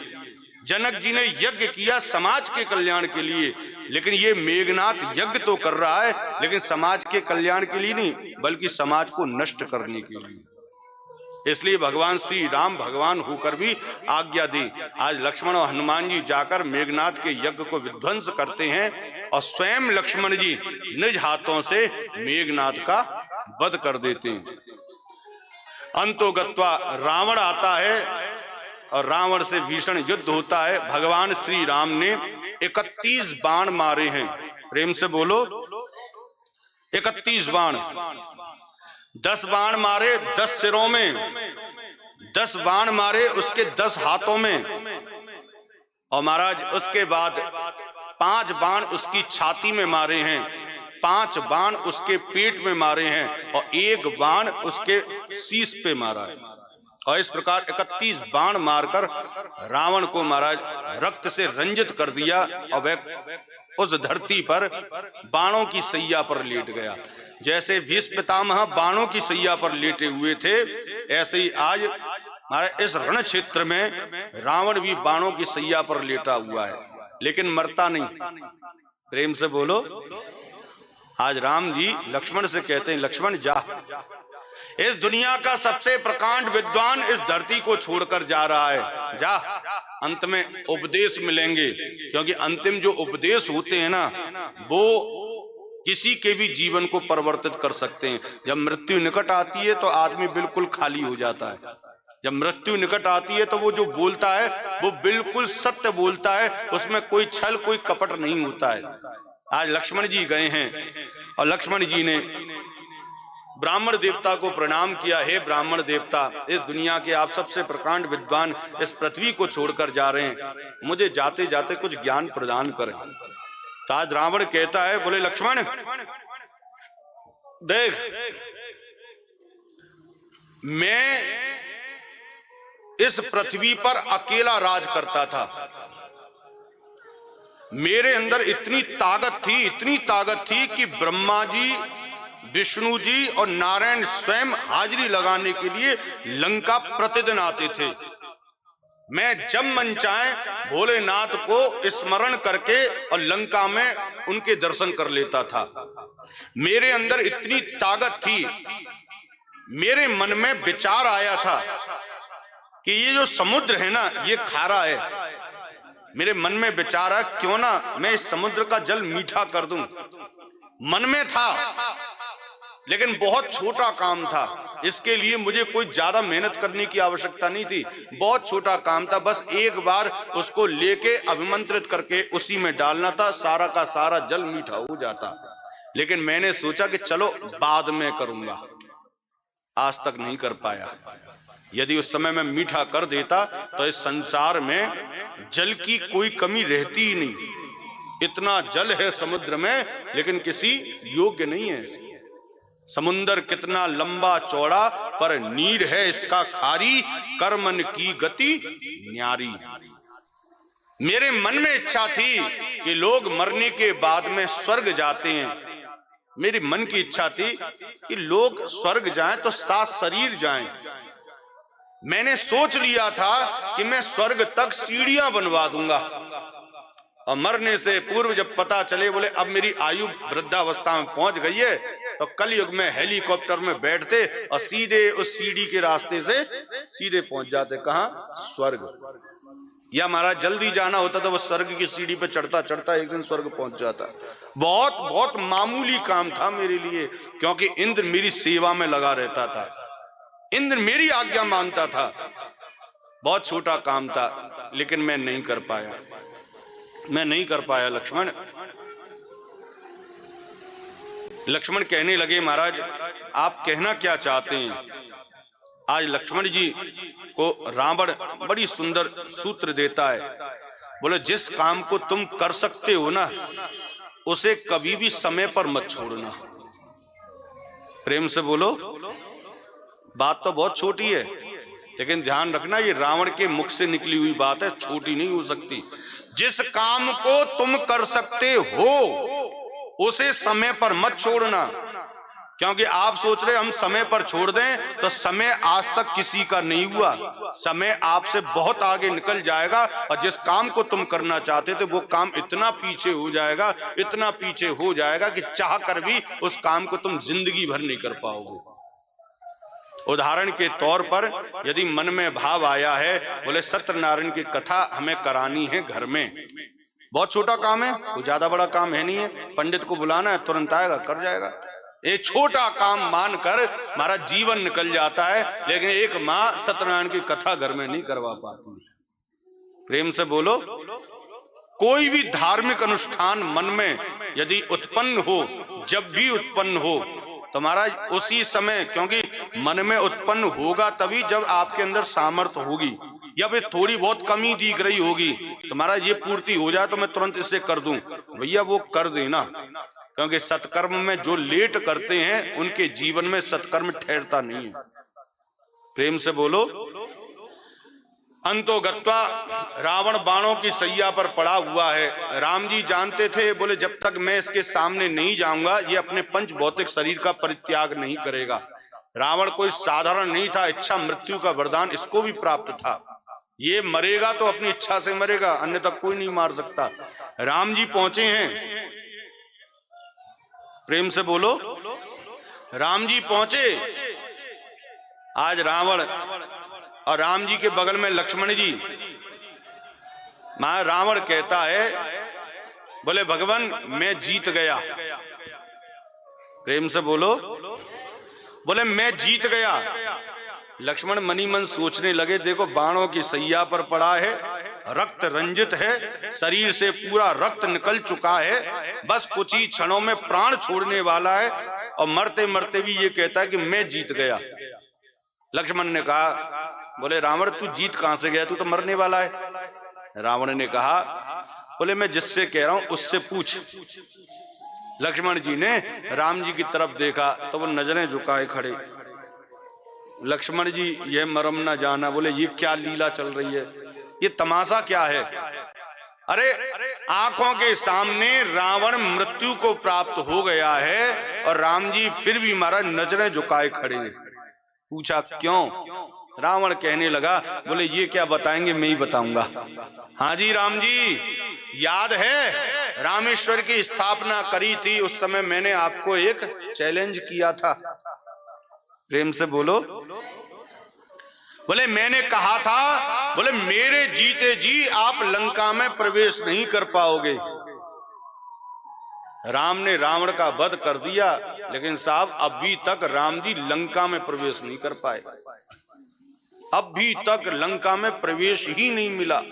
जनक जी ने यज्ञ किया समाज के कल्याण के लिए, लेकिन ये मेघनाथ यज्ञ तो कर रहा है लेकिन समाज के कल्याण के लिए नहीं, बल्कि समाज को नष्ट करने के लिए। इसलिए भगवान श्री राम भगवान होकर भी आज्ञा दी। आज लक्ष्मण और हनुमान जी जाकर मेघनाथ के यज्ञ को विध्वंस करते हैं और स्वयं लक्ष्मण जी निज हाथों से मेघनाथ का वध कर देते हैं। अंतो गत्वा रावण आता है और रावण से भीषण युद्ध होता है। भगवान श्री राम ने 31 बाण मारे हैं। प्रेम से बोलो, 31 बाण। 10 बाण मारे 10 सिरों में, 10 बाण मारे उसके 10 हाथों में, और महाराज उसके बाद 5 बाण उसकी छाती में मारे हैं, 5 बाण उसके पेट में मारे हैं, और 1 बाण उसके शीश पे मारा है। और इस प्रकार 31 बाण मारकर रावण को महाराज रक्त से रंजित कर दिया, और वह उस धरती पर बाणों की सैया पर लेट गया। जैसे भीष्म पितामह बाणों की सैया पर लेटे हुए थे, ऐसे ही आज हमारे इस रण क्षेत्र में रावण भी बाणों की सैया पर लेटा हुआ है, लेकिन मरता नहीं। प्रेम से बोलो। आज राम जी लक्ष्मण से कहते हैं, लक्ष्मण जा, इस दुनिया का सबसे प्रकांड विद्वान इस धरती को छोड़कर जा रहा है, जा, अंत में उपदेश मिलेंगे। क्योंकि अंतिम जो उपदेश होते हैं ना, वो किसी के भी जीवन को परिवर्तित कर सकते हैं। जब मृत्यु निकट आती है तो आदमी बिल्कुल खाली हो जाता है। जब मृत्यु निकट आती है तो वो जो बोलता है वो बिल्कुल सत्य बोलता है, उसमें कोई छल कोई कपट नहीं होता है। आज लक्ष्मण जी गए हैं और लक्ष्मण जी ने ब्राह्मण देवता को प्रणाम किया, हे ब्राह्मण देवता, इस दुनिया के आप सबसे प्रकांड विद्वान इस पृथ्वी को छोड़कर जा रहे हैं, मुझे जाते जाते कुछ ज्ञान प्रदान करें। तो आज रावण कहता है, बोले लक्ष्मण देख, मैं इस पृथ्वी पर अकेला राज करता था, मेरे अंदर इतनी ताकत थी कि ब्रह्मा जी, विष्णु जी और नारायण स्वयं हाजिरी लगाने के लिए लंका प्रतिदिन आते थे। मैं जब मन चाहे भोलेनाथ को स्मरण करके और लंका में उनके दर्शन कर लेता था। मेरे अंदर इतनी ताकत थी, मेरे मन में विचार आया था कि ये जो समुद्र है ना, ये खारा है। मेरे मन में विचार है, क्यों ना मैं इस समुद्र का जल मीठा कर दूं। मन में था, लेकिन बहुत छोटा काम था। इसके लिए मुझे कोई ज्यादा मेहनत करने की आवश्यकता नहीं थी, बहुत छोटा काम था। बस एक बार उसको लेके अभिमंत्रित करके उसी में डालना था, सारा का सारा जल मीठा हो जाता। लेकिन मैंने सोचा कि चलो बाद में करूंगा, आज तक नहीं कर पाया। यदि उस समय मैं मीठा कर देता तो इस संसार में जल की कोई कमी रहती ही नहीं। इतना जल है समुद्र में, लेकिन किसी योग्य नहीं है। समुंदर कितना लंबा चौड़ा, पर नीर है इसका खारी, कर्मन की गति न्यारी। मेरे मन में इच्छा थी कि लोग मरने के बाद में स्वर्ग जाते हैं। मेरी मन की इच्छा थी कि लोग स्वर्ग जाएं तो साथ शरीर जाएं। मैंने सोच लिया था कि मैं स्वर्ग तक सीढ़ियां बनवा दूंगा, और मरने से पूर्व जब पता चले, बोले अब मेरी आयु वृद्धावस्था में पहुंच गई है, तो कलयुग में हेलीकॉप्टर में बैठते और सीधे उस सीढ़ी के रास्ते से सीधे पहुंच जाते। कहां? स्वर्ग। या महाराज जल्दी जाना होता तो वो स्वर्ग की सीढ़ी पे चढ़ता चढ़ता एक दिन स्वर्ग पहुंच जाता। बहुत बहुत मामूली काम था मेरे लिए, क्योंकि इंद्र मेरी सेवा में लगा रहता था, इंद्र मेरी आज्ञा मानता था। बहुत छोटा काम था, लेकिन मैं नहीं कर पाया। लक्ष्मण कहने लगे, महाराज आप कहना क्या चाहते हैं? आज लक्ष्मण जी को रावण बड़ी सुंदर सूत्र देता है। बोले जिस काम को तुम कर सकते हो ना, उसे कभी भी समय पर मत छोड़ना। प्रेम से बोलो। बात तो बहुत छोटी है, लेकिन ध्यान रखना ये रावण के मुख से निकली हुई बात है, छोटी नहीं हो सकती। जिस काम को तुम कर सकते हो उसे समय पर मत छोड़ना। क्योंकि आप सोच रहे हम समय पर छोड़ दें तो समय आज तक किसी का नहीं हुआ, समय आपसे बहुत आगे निकल जाएगा, और जिस काम को तुम करना चाहते थे वो काम इतना पीछे हो जाएगा कि चाह कर भी उस काम को तुम जिंदगी भर नहीं कर पाओगे। उदाहरण के तौर पर यदि मन में भाव आया है, बोले सत्यनारायण की कथा हमें करानी है घर में, बहुत छोटा काम है, कोई ज्यादा बड़ा काम है नहीं है, पंडित को बुलाना है, तुरंत आएगा, कर जाएगा। ये छोटा काम मानकर हमारा जीवन निकल जाता है, लेकिन एक माँ सत्यनारायण की कथा घर में नहीं करवा पाती। प्रेम से बोलो। कोई भी धार्मिक अनुष्ठान मन में यदि उत्पन्न हो, जब भी उत्पन्न हो, तो महाराज उसी समय, क्योंकि मन में उत्पन्न होगा तभी जब आपके अंदर सामर्थ्य होगी, या फिर थोड़ी बहुत कमी दिख रही होगी तो महाराज ये पूर्ति हो जाए तो मैं तुरंत इसे कर दूं, भैया वो कर देना। क्योंकि सत्कर्म में जो लेट करते हैं उनके जीवन में सत्कर्म ठहरता नहीं है। प्रेम से बोलो। अंतो गत्वा, रावण बाणों की सैया पर पड़ा हुआ है। राम जी जानते थे, बोले जब तक मैं इसके सामने नहीं जाऊंगा ये अपने पंच भौतिक शरीर का परित्याग नहीं करेगा। रावण कोई साधारण नहीं था, इच्छा मृत्यु का वरदान इसको भी प्राप्त था। ये मरेगा तो अपनी इच्छा से मरेगा, अन्यथा कोई नहीं मार सकता। राम जी पहुंचे हैं, प्रेम से बोलो। राम जी पहुंचे। आज रावण और राम जी के बगल में लक्ष्मण जी। मां रावण कहता है, बोले भगवान मैं जीत गया। प्रेम से बोलो। बोले मैं जीत गया। लक्ष्मण मनी मन सोचने लगे, देखो बाणों की सैया पर पड़ा है, रक्त रंजित है, शरीर से पूरा रक्त निकल चुका है, बस कुछ ही क्षणों में प्राण छोड़ने वाला है, और मरते मरते भी ये कहता है कि मैं जीत गया। लक्ष्मण ने कहा, बोले रावण तू जीत कहां से गया, तू तो मरने वाला है। रावण ने कहा, बोले मैं जिससे कह रहा हूं उससे पूछ। लक्ष्मण जी ने राम जी की तरफ देखा तो वो नजरें झुकाए खड़े। लक्ष्मण जी ये मरम ना जाना, बोले ये क्या लीला चल रही है, ये तमाशा क्या है। अरे आंखों के सामने रावण मृत्यु को प्राप्त हो गया है और राम जी फिर भी महाराज नजरें झुकाए खड़े हैं। पूछा क्यों? रावण कहने लगा, बोले ये क्या बताएंगे, मैं ही बताऊंगा। हाँ जी राम जी, याद है रामेश्वर की स्थापना करी थी, उस समय मैंने आपको एक चैलेंज किया था। प्रेम से बोलो। बोले मैंने कहा था, बोले मेरे जीते जी आप लंका में प्रवेश नहीं कर पाओगे। राम ने रावण का वध कर दिया, लेकिन साहब अभी तक राम जी लंका में प्रवेश नहीं कर पाए। अभी तक लंका में प्रवेश ही नहीं मिला।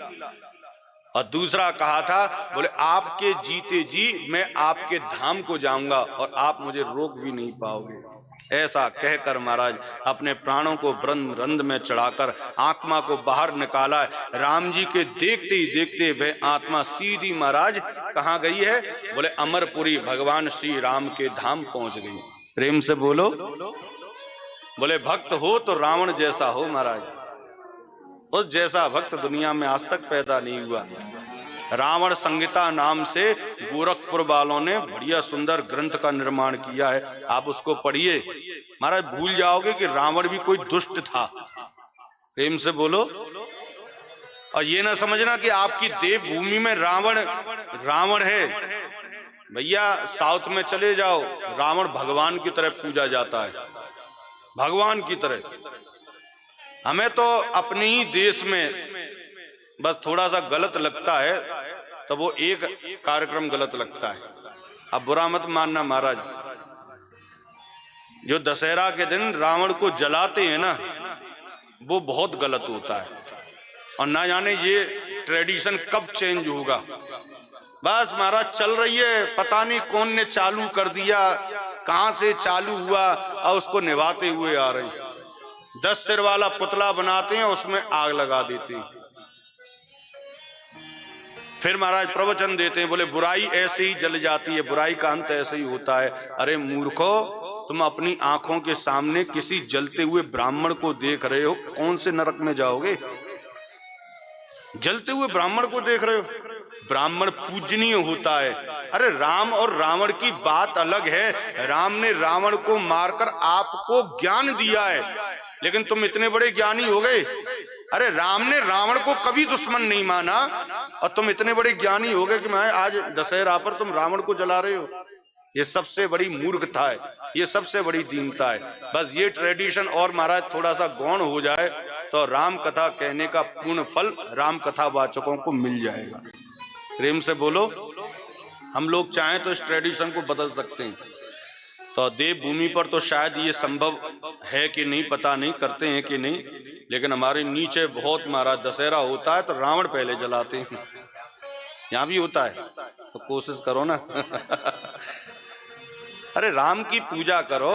और दूसरा कहा था, बोले आपके जीते जी मैं आपके धाम को जाऊंगा और आप मुझे रोक भी नहीं पाओगे। ऐसा कहकर महाराज अपने प्राणों को ब्रह्म रंध्र में चढ़ाकर आत्मा को बाहर निकाला। राम जी के देखते ही देखते वह आत्मा सीधी महाराज कहाँ गई है? बोले अमरपुरी, भगवान श्री राम के धाम पहुंच गई। प्रेम से बोलो। बोले भक्त हो तो रावण जैसा हो महाराज, उस जैसा भक्त दुनिया में आज तक पैदा नहीं हुआ। रावण संहिता नाम से गोरखपुर वालों ने बढ़िया सुंदर ग्रंथ का निर्माण किया है, आप उसको पढ़िए महाराज, भूल जाओगे कि रावण भी कोई दुष्ट था। प्रेम से बोलो। और ये ना समझना कि आपकी देवभूमि में रावण है। भैया साउथ में चले जाओ, रावण भगवान की तरह पूजा जाता है, भगवान की तरह। हमें तो अपने ही देश में बस थोड़ा सा गलत लगता है तो वो एक कार्यक्रम गलत लगता है। अब बुरा मत मानना महाराज, जो दशहरा के दिन रावण को जलाते हैं ना, वो बहुत गलत होता है। और ना जाने ये ट्रेडिशन कब चेंज होगा। बस महाराज चल रही है, पता नहीं कौन ने चालू कर दिया, कहां से चालू हुआ और उसको निभाते हुए आ रहे हैं। 10 सिर वाला पुतला बनाते हैं, उसमें आग लगा देते हैं। फिर महाराज प्रवचन देते हैं, बोले बुराई ऐसे ही जल जाती है, बुराई का अंत ऐसे ही होता है। अरे मूर्खो, तुम अपनी आंखों के सामने किसी जलते हुए ब्राह्मण को देख रहे हो, कौन से नरक में जाओगे? जलते हुए ब्राह्मण को देख रहे हो? ब्राह्मण पूजनीय होता है। अरे राम और रावण की बात अलग है। राम ने रावण को मारकर आपको ज्ञान दिया है, लेकिन तुम इतने बड़े ज्ञानी हो गए। अरे राम ने रावण को कभी दुश्मन नहीं माना और तुम इतने बड़े ज्ञानी हो गए कि मैं आज दशहरा पर तुम रावण को जला रहे हो। ये सबसे बड़ी मूर्खता है, ये सबसे बड़ी दीनता है। बस ये ट्रेडिशन और महाराज थोड़ा सा गौण हो जाए तो राम कथा कहने का पूर्ण फल राम कथा वाचकों को मिल जाएगा। प्रेम से बोलो। हम लोग चाहें तो इस ट्रेडिशन को बदल सकते हैं। तो देवभूमि पर तो शायद ये संभव है कि नहीं, पता नहीं, करते हैं कि नहीं, लेकिन हमारे नीचे बहुत महाराज दशहरा होता है तो रावण पहले जलाते हैं। यहाँ भी होता है तो कोशिश करो ना। अरे राम की पूजा करो,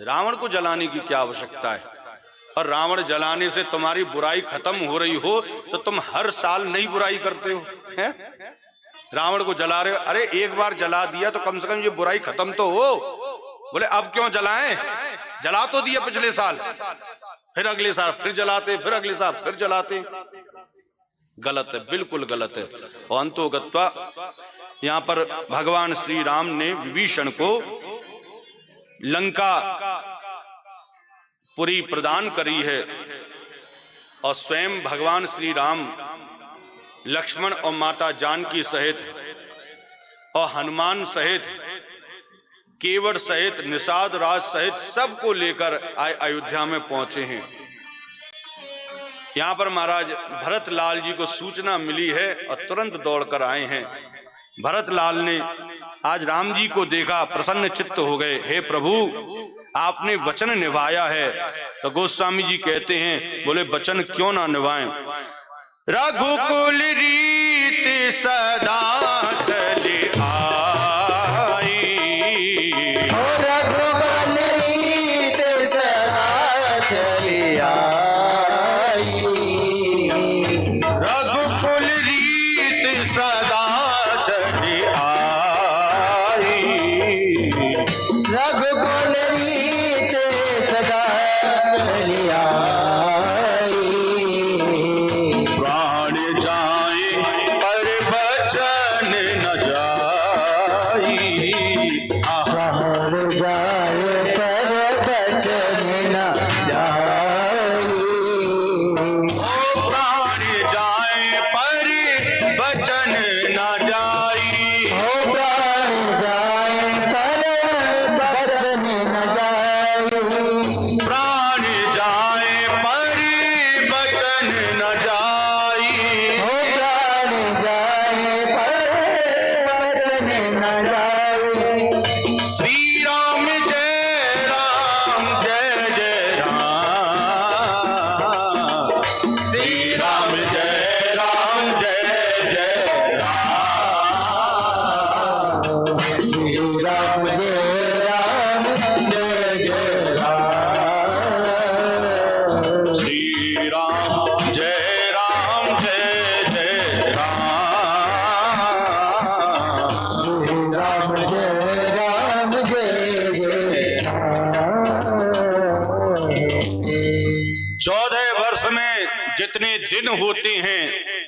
रावण को जलाने की क्या आवश्यकता है? और रावण जलाने से तुम्हारी बुराई खत्म हो रही हो तो तुम हर साल नई बुराई करते हो, हैं? रावण को जला रहे हो, अरे एक बार जला दिया तो कम से कम ये बुराई खत्म तो हो। बोले अब क्यों जलाएं, जला तो दिया पिछले साल, फिर अगले साल फिर जलाते, फिर अगले साल फिर जलाते। गलत है, बिल्कुल गलत है। और अंतोगत्वा यहाँ पर भगवान श्री राम ने विभीषण को लंका पुरी प्रदान करी है और स्वयं भगवान श्री राम लक्ष्मण और माता जानकी सहित और हनुमान सहित, केवट सहित, निषाद राज सहित सबको लेकर अयोध्या में पहुंचे हैं। यहां पर महाराज भरत लाल जी को सूचना मिली है और तुरंत दौड़कर आए हैं। भरत लाल ने आज राम जी को देखा, प्रसन्न चित्त हो गए। हे प्रभु, आपने वचन निभाया है। तो गोस्वामी जी कहते हैं, बोले वचन क्यों ना निभाएं? रघुकुल रीत सदा चली आई, रघुकुल रीत सदा चली आई, रघुकुल रीत सदा चली आई, रघुकुल रीत सदा चली आई, प्राण जाए पर बचन न जाई, प्राण जाए पर बचन न जाई, ओ प्राण जाए पर बचन न जाई, हो प्राण जाए पर बचन न जाई, प्राण जाए पर बचन न जाई, हो प्राण जाए पर बचन न जाई, श्री राम जय राम जय जय राम, श्री राम जय राम जय जय राम, श्री राम जय राम जय जय राम, श्री राम जय राम जय जय राम, श्री राम जय राम जय जय राम। 14 वर्ष में जितने दिन होते हैं,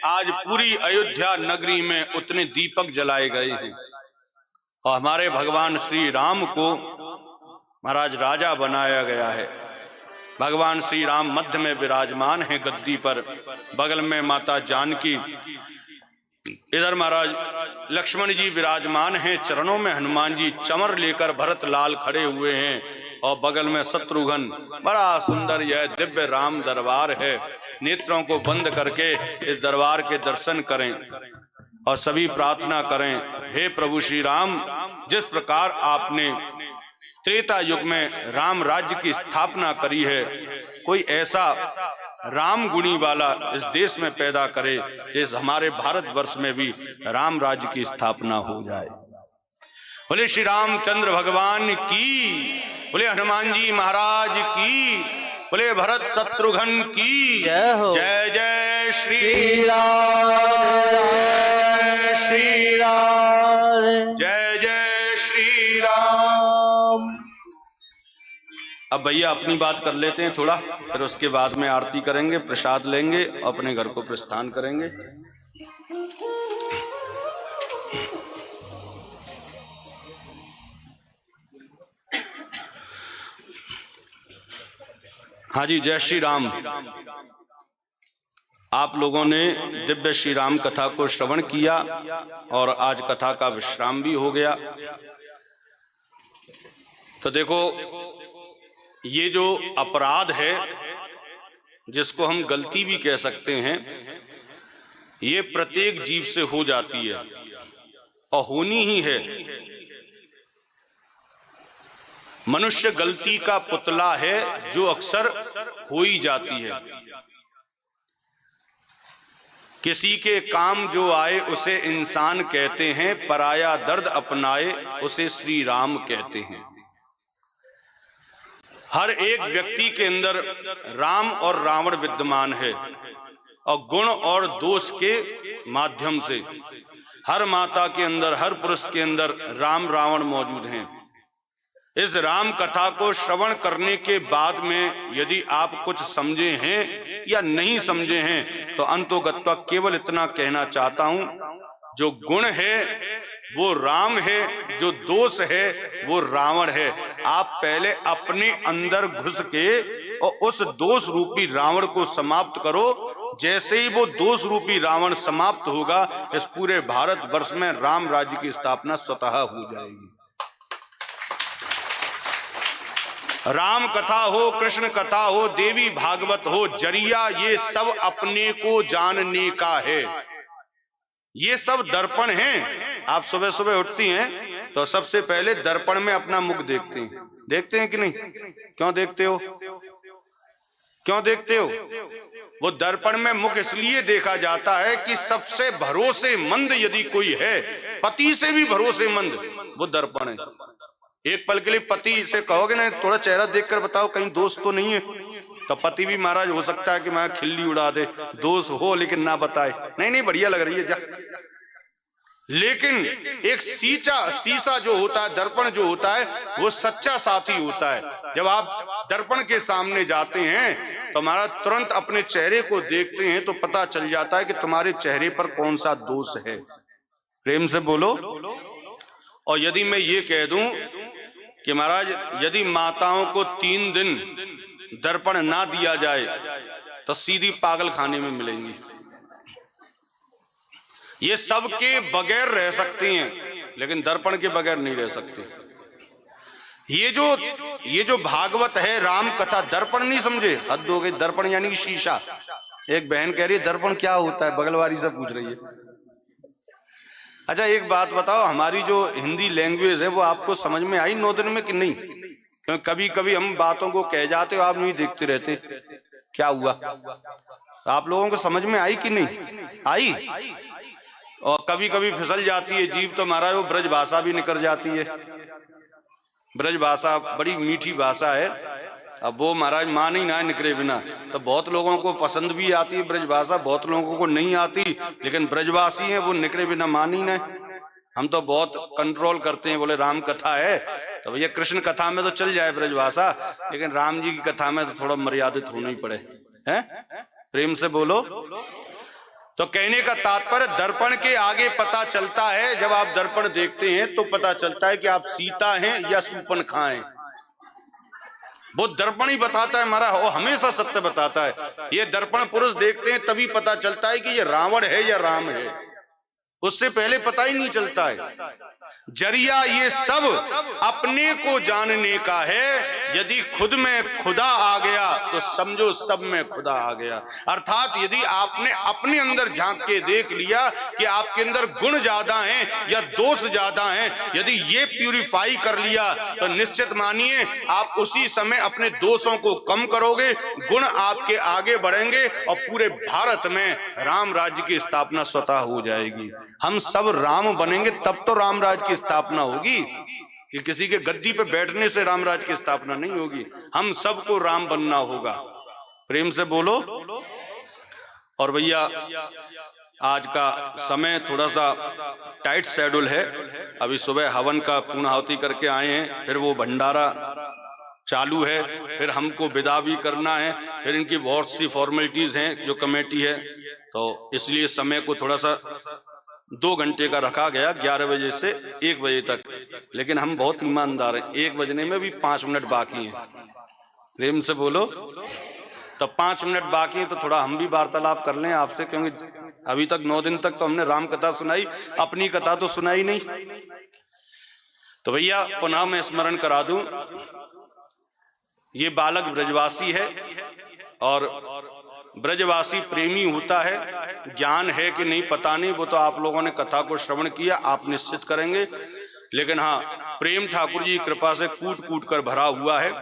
आज पूरी अयोध्या नगरी में उतने दीपक जलाए गए हैं। और हमारे भगवान श्री राम को महाराज राजा बनाया गया है। भगवान श्री राम मध्य में विराजमान है गद्दी पर, बगल में माता जानकी, इधर महाराज लक्ष्मण जी विराजमान हैं, चरणों में हनुमान जी, चमर लेकर भरत लाल खड़े हुए हैं और बगल में शत्रुघ्न। बड़ा सुंदर यह दिव्य राम दरबार है। नेत्रों को बंद करके इस दरबार के दर्शन करें और सभी प्रार्थना करें, हे प्रभु श्री राम, जिस प्रकार आपने त्रेता युग में राम राज्य की स्थापना करी है, कोई ऐसा राम गुणी वाला इस देश में पैदा करे, इस हमारे भारतवर्ष में भी राम राज्य की स्थापना हो जाए। बोले श्री रामचंद्र भगवान की, बोले हनुमान जी महाराज की, बोले भरत शत्रुघ्न की जय हो। जय जय श्री श्री राम श्री राम जय जय श्री राम। अब भैया अपनी बात कर लेते हैं थोड़ा, फिर उसके बाद में आरती करेंगे, प्रसाद लेंगे, अपने घर को प्रस्थान करेंगे। हाँ जी, जय श्री राम। आप लोगों ने दिव्य श्री राम कथा को श्रवण किया और आज कथा का विश्राम भी हो गया। तो देखो, ये जो अपराध है, जिसको हम गलती भी कह सकते हैं, ये प्रत्येक जीव से हो जाती है और होनी ही है। मनुष्य गलती का पुतला है जो अक्सर हो ही जाती है। किसी के काम जो आए उसे इंसान कहते हैं, पराया दर्द अपनाए उसे श्री राम कहते हैं। हर एक व्यक्ति के अंदर राम और रावण विद्यमान है और गुण और दोष के माध्यम से हर माता के अंदर, हर पुरुष के अंदर राम रावण मौजूद हैं। इस राम कथा को श्रवण करने के बाद में यदि आप कुछ समझे हैं या नहीं समझे हैं तो अंतोगत्वा केवल इतना कहना चाहता हूं, जो गुण है वो राम है, जो दोष है वो रावण है। आप पहले अपने अंदर घुस के और उस दोष रूपी रावण को समाप्त करो। जैसे ही वो दोष रूपी रावण समाप्त होगा, इस पूरे भारत वर्ष में राम राज्य की स्थापना स्वतः हो जाएगी। राम कथा हो, कृष्ण कथा हो, देवी भागवत हो, जरिया ये सब अपने को जानने का है। ये सब दर्पण हैं। आप सुबह सुबह उठती हैं तो सबसे पहले दर्पण में अपना मुख देखते हैं कि नहीं? क्यों देखते हो? क्यों देखते हो? वो दर्पण में मुख इसलिए देखा जाता है कि सबसे भरोसेमंद यदि कोई है, पति से भी भरोसेमंद, वो दर्पण है। एक पल के लिए पति से कहोगे ना थोड़ा चेहरा देखकर बताओ कहीं दोष तो नहीं है, तो पति भी महाराज हो सकता है कि मैं खिल्ली उड़ा दे, दोष हो लेकिन ना बताए, नहीं बढ़िया लग रही है जा। लेकिन एक शीशा जो होता है, दर्पण जो होता है, वो सच्चा साथी होता है। जब आप दर्पण के सामने जाते हैं तो हमारा तुरंत अपने चेहरे को देखते हैं तो पता चल जाता है कि तुम्हारे चेहरे पर कौन सा दोष है। प्रेम से बोलो। और यदि मैं ये कह दूं कि महाराज यदि माताओं को 3 दिन दर्पण ना दिया जाए तो सीधी पागल खाने में मिलेंगी। ये सब के बगैर रह सकती हैं लेकिन दर्पण के बगैर नहीं रह सकती। ये जो भागवत है, राम कथा, दर्पण नहीं समझे, हद हो गई। दर्पण यानी कि शीशा। एक बहन कह रही है दर्पण क्या होता है, बगल वाली से पूछ रही है। अच्छा एक बात बताओ, हमारी जो हिंदी लैंग्वेज है वो आपको समझ में आई 9 दिन में कि नहीं? क्योंकि कभी कभी हम बातों को कह जाते हो, आप नहीं देखते रहते क्या हुआ। आप लोगों को समझ में आई कि नहीं आई? और कभी कभी फिसल जाती है जीभ तो महाराज वो ब्रज भाषा भी निकल जाती है। ब्रज भाषा बड़ी मीठी भाषा है, अब वो महाराज मान ही ना निकले बिना। तो बहुत लोगों को पसंद भी आती है ब्रज भाषा, बहुत लोगों को नहीं आती, लेकिन ब्रजवासी हैं वो निकले बिना मान ही ना। हम तो बहुत कंट्रोल करते हैं, बोले राम कथा है तो भैया कृष्ण कथा में तो चल जाए ब्रज भाषा, लेकिन राम जी की कथा में तो थोड़ा मर्यादित होना ही पड़े। हैं? प्रेम से बोलो। तो कहने का तात्पर्य दर्पण के आगे पता चलता है, जब आप दर्पण देखते हैं तो पता चलता है कि आप सीता हैं या सूर्पणखा हैं। वो दर्पण ही बताता है हमारा, वो हमेशा सत्य बताता है। ये दर्पण पुरुष देखते हैं तभी पता चलता है कि ये रावण है या राम है, उससे पहले पता ही नहीं चलता है। जरिया ये सब अपने को जानने का है। यदि खुद में खुदा आ गया तो समझो सब में खुदा आ गया। अर्थात यदि आपने अपने अंदर झांक के देख लिया कि आपके अंदर गुण ज्यादा हैं या दोष ज्यादा हैं, यदि ये प्यूरिफाई कर लिया तो निश्चित मानिए आप उसी समय अपने दोषों को कम करोगे, गुण आपके आगे बढ़ेंगे और पूरे भारत में राम राज्य की स्थापना स्वतः हो जाएगी। हम सब राम बनेंगे तब तो राम राज्य की स्थापना होगी, कि किसी के गद्दी पे बैठने से राम राज्य की स्थापना नहीं होगी। हम सबको राम बनना होगा। प्रेम से बोलो। और भैया आज का समय थोड़ा सा टाइट शेड्यूल है। अभी सुबह हवन का पूर्णाहुति करके आए हैं, फिर वो भंडारा चालू है, फिर हमको विदा भी करना है, फिर इनकी बहुत सी फॉर्मेलिटीज हैं जो कमेटी है, तो इसलिए समय को थोड़ा सा 2 घंटे का रखा गया, 11 बजे से 1 बजे तक। लेकिन हम बहुत ईमानदार हैं, 1 बजने में भी 5 मिनट बाकी हैं। प्रेम से बोलो। तो 5 मिनट बाकी है तो थोड़ा हम भी वार्तालाप कर लें आपसे, क्योंकि अभी तक 9 दिन तक तो हमने राम कथा सुनाई, अपनी कथा तो सुनाई नहीं। तो भैया पुनः मैं स्मरण करा दूं, ये बालक ब्रजवासी है और ब्रजवासी प्रेमी होता है। ज्ञान है कि नहीं पता नहीं, वो तो आप लोगों ने कथा को श्रवण किया, आप निश्चित करेंगे। लेकिन हाँ, प्रेम ठाकुर जी की कृपा से कूट कूट कर भरा हुआ है।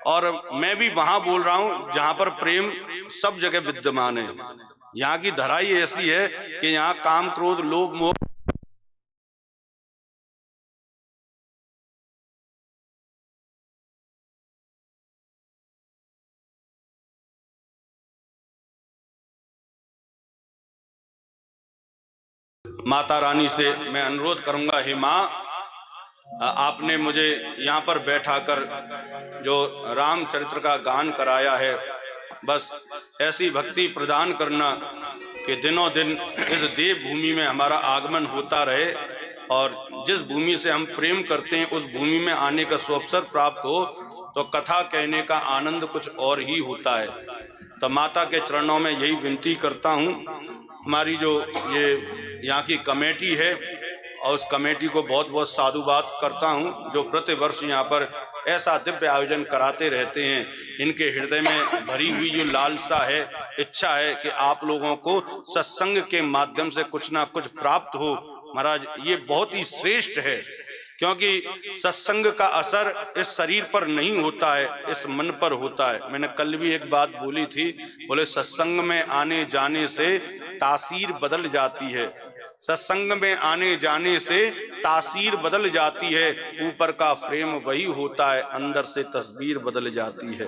और मैं भी वहां बोल रहा हूं जहां पर प्रेम सब जगह विद्यमान है। यहाँ की धराई ऐसी है कि यहाँ काम क्रोध लोभ मोह माता रानी से मैं अनुरोध करूंगा, हे माँ, आपने मुझे यहाँ पर बैठाकर जो रामचरित्र का गान कराया है, बस ऐसी भक्ति प्रदान करना कि दिनों दिन इस देव भूमि में हमारा आगमन होता रहे और जिस भूमि से हम प्रेम करते हैं उस भूमि में आने का सुअवसर प्राप्त हो तो कथा कहने का आनंद कुछ और ही होता है। तो माता के चरणों में यही विनती करता हूँ। हमारी जो ये यहाँ की कमेटी है और उस कमेटी को बहुत बहुत साधुवाद करता हूँ, जो प्रति वर्ष यहाँ पर ऐसा दिव्य आयोजन कराते रहते हैं। इनके हृदय में भरी हुई जो लालसा है, इच्छा है कि आप लोगों को सत्संग के माध्यम से कुछ ना कुछ प्राप्त हो। महाराज, ये बहुत ही श्रेष्ठ है, क्योंकि सत्संग का असर इस शरीर पर नहीं होता है, इस मन पर होता है। मैंने कल भी एक बात बोली थी, बोले सत्संग में आने जाने से तासीर बदल जाती है। सत्संग में आने जाने से तासीर बदल जाती है। ऊपर का फ्रेम वही होता है, अंदर से तस्वीर बदल जाती है।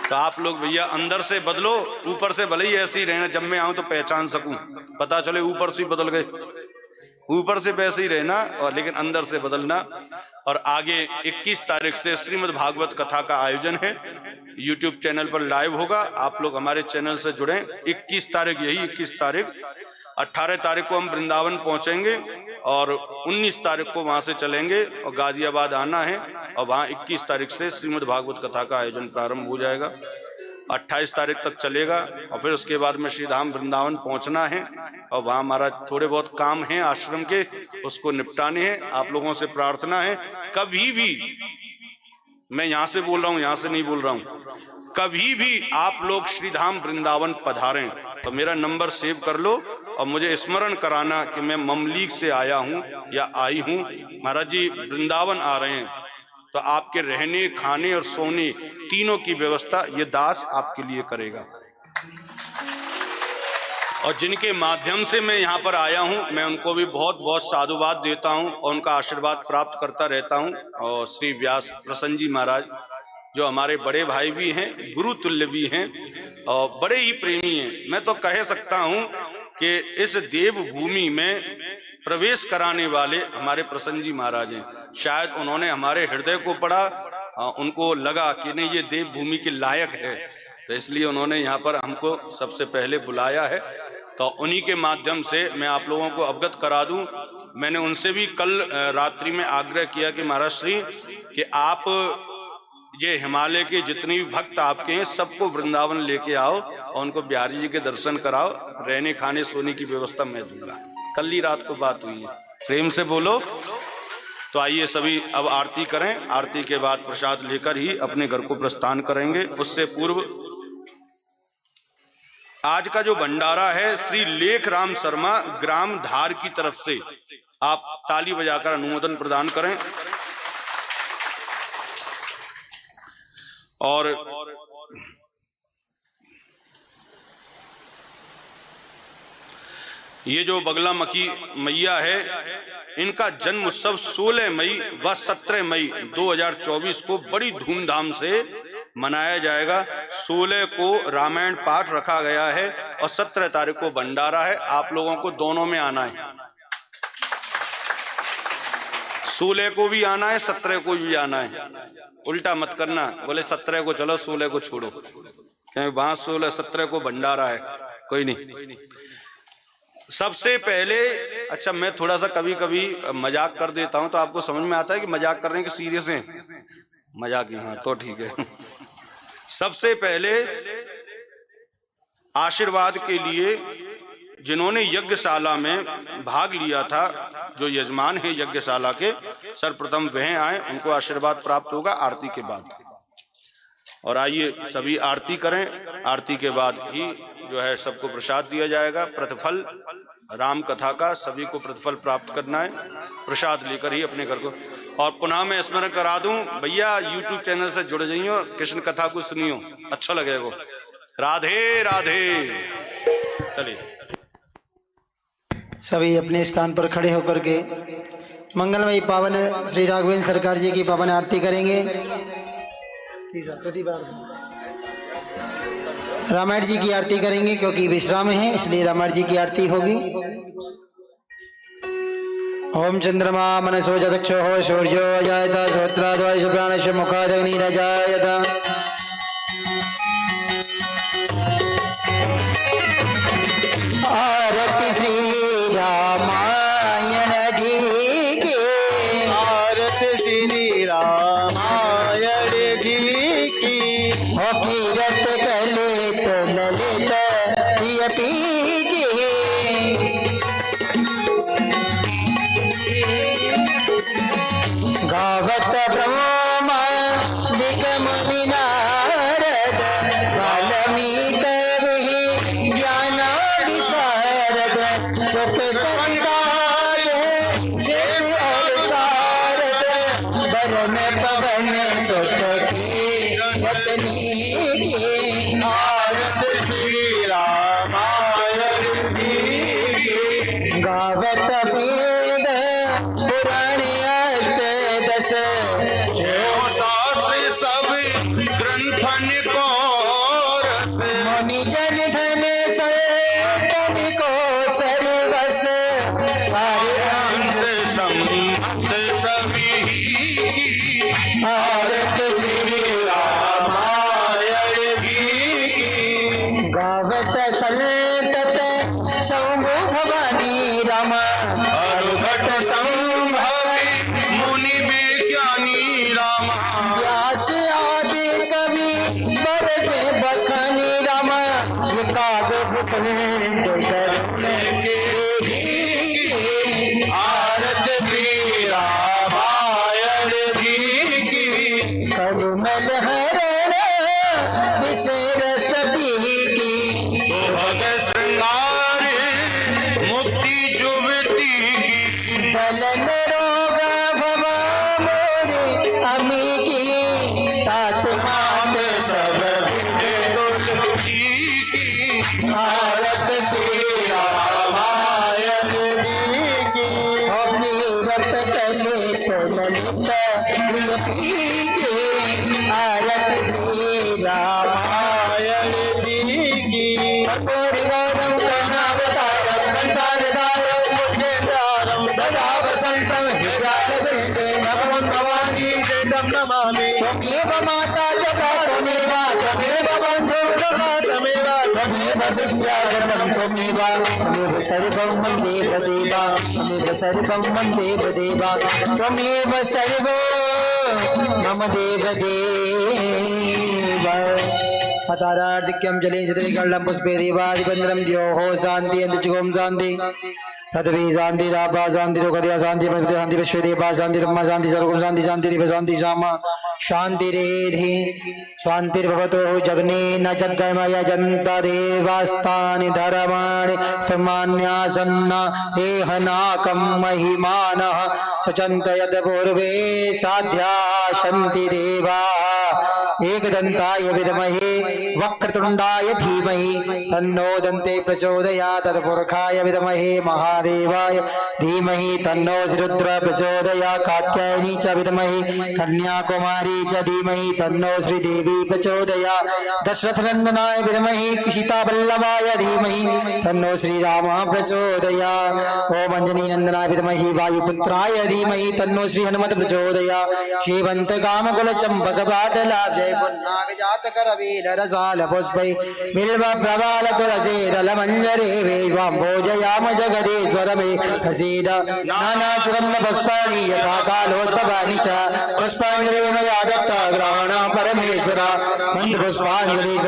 तो आप लोग भैया अंदर से बदलो, ऊपर से भले ही ऐसे ही रहना, जब मैं आऊं तो पहचान सकूं, पता चले ऊपर से ही बदल गए। ऊपर से वैसे ही रहना और लेकिन अंदर से बदलना। और आगे 21 तारीख से श्रीमद् भागवत कथा का आयोजन है, YouTube चैनल पर लाइव होगा। आप लोग हमारे चैनल से जुड़ें। 21 तारीख, यही 21 तारीख, 18 तारीख को हम वृंदावन पहुंचेंगे और 19 तारीख को वहां से चलेंगे और गाजियाबाद आना है और वहां 21 तारीख से श्रीमद् भागवत कथा का आयोजन प्रारंभ हो जाएगा। 28 तारीख तक चलेगा और फिर उसके बाद में श्री धाम वृंदावन पहुंचना है और वहां हमारा थोड़े बहुत काम है आश्रम के, उसको निपटाने हैं। आप लोगों से प्रार्थना है, कभी भी, मैं यहां से बोल रहा हूं, यहां से नहीं बोल रहा हूं, कभी भी आप लोग श्री धाम वृंदावन पधारें तो मेरा नंबर सेव कर लो और मुझे स्मरण कराना कि मैं ममलीक से आया हूं या आई हूं। महाराज जी वृंदावन आ रहे हैं तो आपके रहने, खाने और सोने तीनों की व्यवस्था ये दास आपके लिए करेगा। और जिनके माध्यम से मैं यहाँ पर आया हूँ, मैं उनको भी बहुत बहुत साधुवाद देता हूँ और उनका आशीर्वाद प्राप्त करता रहता हूँ। और श्री व्यास प्रसन्न जी महाराज जो हमारे बड़े भाई भी हैं, गुरु तुल्य भी हैं और बड़े ही प्रेमी हैं। मैं तो कह सकता हूँ कि इस देव भूमि में प्रवेश कराने वाले हमारे प्रसन्न जी महाराज हैं। शायद उन्होंने हमारे हृदय को पढ़ा, उनको लगा कि नहीं ये देव भूमि के लायक है, तो इसलिए उन्होंने यहाँ पर हमको सबसे पहले बुलाया है। तो उन्हीं के माध्यम से मैं आप लोगों को अवगत करा दूं। मैंने उनसे भी कल रात्रि में आग्रह किया कि महाराज श्री कि आप ये हिमालय के जितने भी भक्त आपके हैं सबको वृंदावन लेके आओ और उनको बिहारी जी के दर्शन कराओ, रहने खाने सोने की व्यवस्था मैं दूंगा। कल ही रात को बात हुई है, प्रेम से बोलो। तो आइए सभी अब आरती करें, आरती के बाद प्रसाद लेकर ही अपने घर को प्रस्थान करेंगे। उससे पूर्व आज का जो भंडारा है श्री लेख राम शर्मा ग्राम धार की तरफ से, आप ताली बजाकर अनुमोदन प्रदान करें। और ये जो बगला मकी मैया है, इनका जन्म उत्सव 16 मई व 17 मई 2024 को बड़ी धूमधाम से मनाया जाएगा। 16 को रामायण पाठ रखा गया है और 17 तारीख को भंडारा है। आप लोगों को दोनों में आना है, 16 को भी आना है, 17 को भी आना है। उल्टा मत करना, बोले 17 को चलो 16 को छोड़ो, क्योंकि वहां 16 17 को भंडारा है। कोई नहीं। सबसे पहले, अच्छा मैं थोड़ा सा कभी कभी मजाक कर देता हूं तो आपको समझ में आता है कि मजाक कर रहे हैं कि सीरियस हैं। मजाक, हाँ तो ठीक है। सबसे पहले आशीर्वाद के लिए जिन्होंने यज्ञशाला में भाग लिया था, जो यजमान है यज्ञशाला के, सर्वप्रथम वह आए, उनको आशीर्वाद प्राप्त होगा आरती के बाद। और आइए सभी आरती करें, आरती के बाद ही जो है सबको प्रसाद दिया जाएगा। प्रतिफल राम कथा का सभी को प्रतिफल प्राप्त करना है, प्रसाद लेकर ही अपने घर को। और पुनः मैं स्मरण करा दूं, भैया YouTube चैनल से जुड़ जाइयो, कृष्ण कथा को सुनियो, अच्छा लगेगा। राधे राधे। चलिए। सभी अपने स्थान पर खड़े होकर के मंगलमयी पावन श्री राघवेंद्र सरकार जी की पावन आरती करेंगे। रामायण जी की आरती करेंगे क्योंकि विश्राम है, इसलिए रामायण जी की आरती होगी। ओम चंद्रमा मनसो जगक्षो सूर्यो अजायत श्रोत्राद्वाय प्राणश मुखादग्निरजायत। आरती श्री रामायण जी की, आरती श्री रामायण जी की। हो कीरत कलित ललित प्रिय पीजी। गावत ब्रह्मा दिक मुनि नारद, वाल्मीकि ज्ञान विशारद। सुख संतान शेष और सारद, वरण पवन सुत की रतनी की। आरती श्री रामायण जी की। गावत वेद पुराण अष्ट दश, एवं शास्त्र सब ग्रंथन को रस। मुनि जन धन सतन को सर्वस। सारे अंश संत सभी की। आरती श्री रामायण जी की। गावत संतत शंभु भवानी राम। अरुघट संभवी मुनि विज्ञानी रामा। व्यास आदि कवि बरजे बखानी राम। ये काव्य पुष्प करुण के आरती श्री रामायण जी की। करुमल हरण विशेर सभी की। सुभग श्रृंगार मुक्ति जुवती की। बलन रोग भवा मोरे अमी की। तात मात सब विद्य तुलसी की। भारत श्री रामायण जी की। अपनी रत कले तो ललित प्रिय पीजे। भारत श्री रामायण जी की। कपूरी गौरम करुणावतारम संसार दारम मुख्यदारम सदा वसंतम हृदयाल वृंदे नमो भवानी जयम नमामि। त्वमेव माता जगत त्वमेव त्वमेव बन्धु जगत त्वमेव त्वमेव विद्यारम्भं त्वमेव त्वमेव सर्वं वन्दे देवा त्वमेव सर्वं वन्दे देवा त्वमेव सर्वं मम देव देवा। अतारार्धिक्यं जलेन शतविकर्णं पुष्पे देवादिवन्दनं द्योः शान्ति अन्तरिक्षं शान्ति पृथ्वी शान्ति रापा शान्ति रोगदया शान्ति प्रकृति शान्ति विश्वदेवा शान्ति ब्रह्म शान्ति सर्वं शान्ति शान्तिरिव शान्ति श्यामा शान्तिरेधि शान्तिर्भवतो जगनेन जगमय जन्त देवास्तानि धर्माणि समान्यासन्न एहनाकं महिमानः सचन्त यद पूर्वे साध्या सन्ति देवा। एकदन्ताय विद्महे वक्रतुण्डाय धीमहि तन्नो दन्ते प्रचोदयात्। तत्पुरुषाय विद्महे महादेवाय धीमहि तन्नो रुद्र प्रचोदयात्। कात्यायनी च विद्महे कन्याकुमारी च धीमहि तन्नो श्रीदेवी प्रचोदयात्। दशरथनन्दनाय विद्महे सीतावल्लभाय धीमहि तन्नो श्रीराम प्रचोदयात्। ओम अंजनीनन्दनाय विद्महे वायुपुत्राय धीमहि तन्नो श्री हनुमत प्रचोदयात्। श्रीवंत कामकुल चंपक पाटलाभ जय पुन्नाग जात करवीर रसाल पुष्पै बिल्व प्रवाल तुलसी दल मंजरे वेश्वाम्भोजयाम जगदीश्वर मे प्रसीद। नाना सुगंध पुष्पाणि यथा कालोद्भवानि च पुष्पाञ्जलिर्मया दत्ता ग्रहण परमेश्वर मंत्र पुष्पाञ्जलि।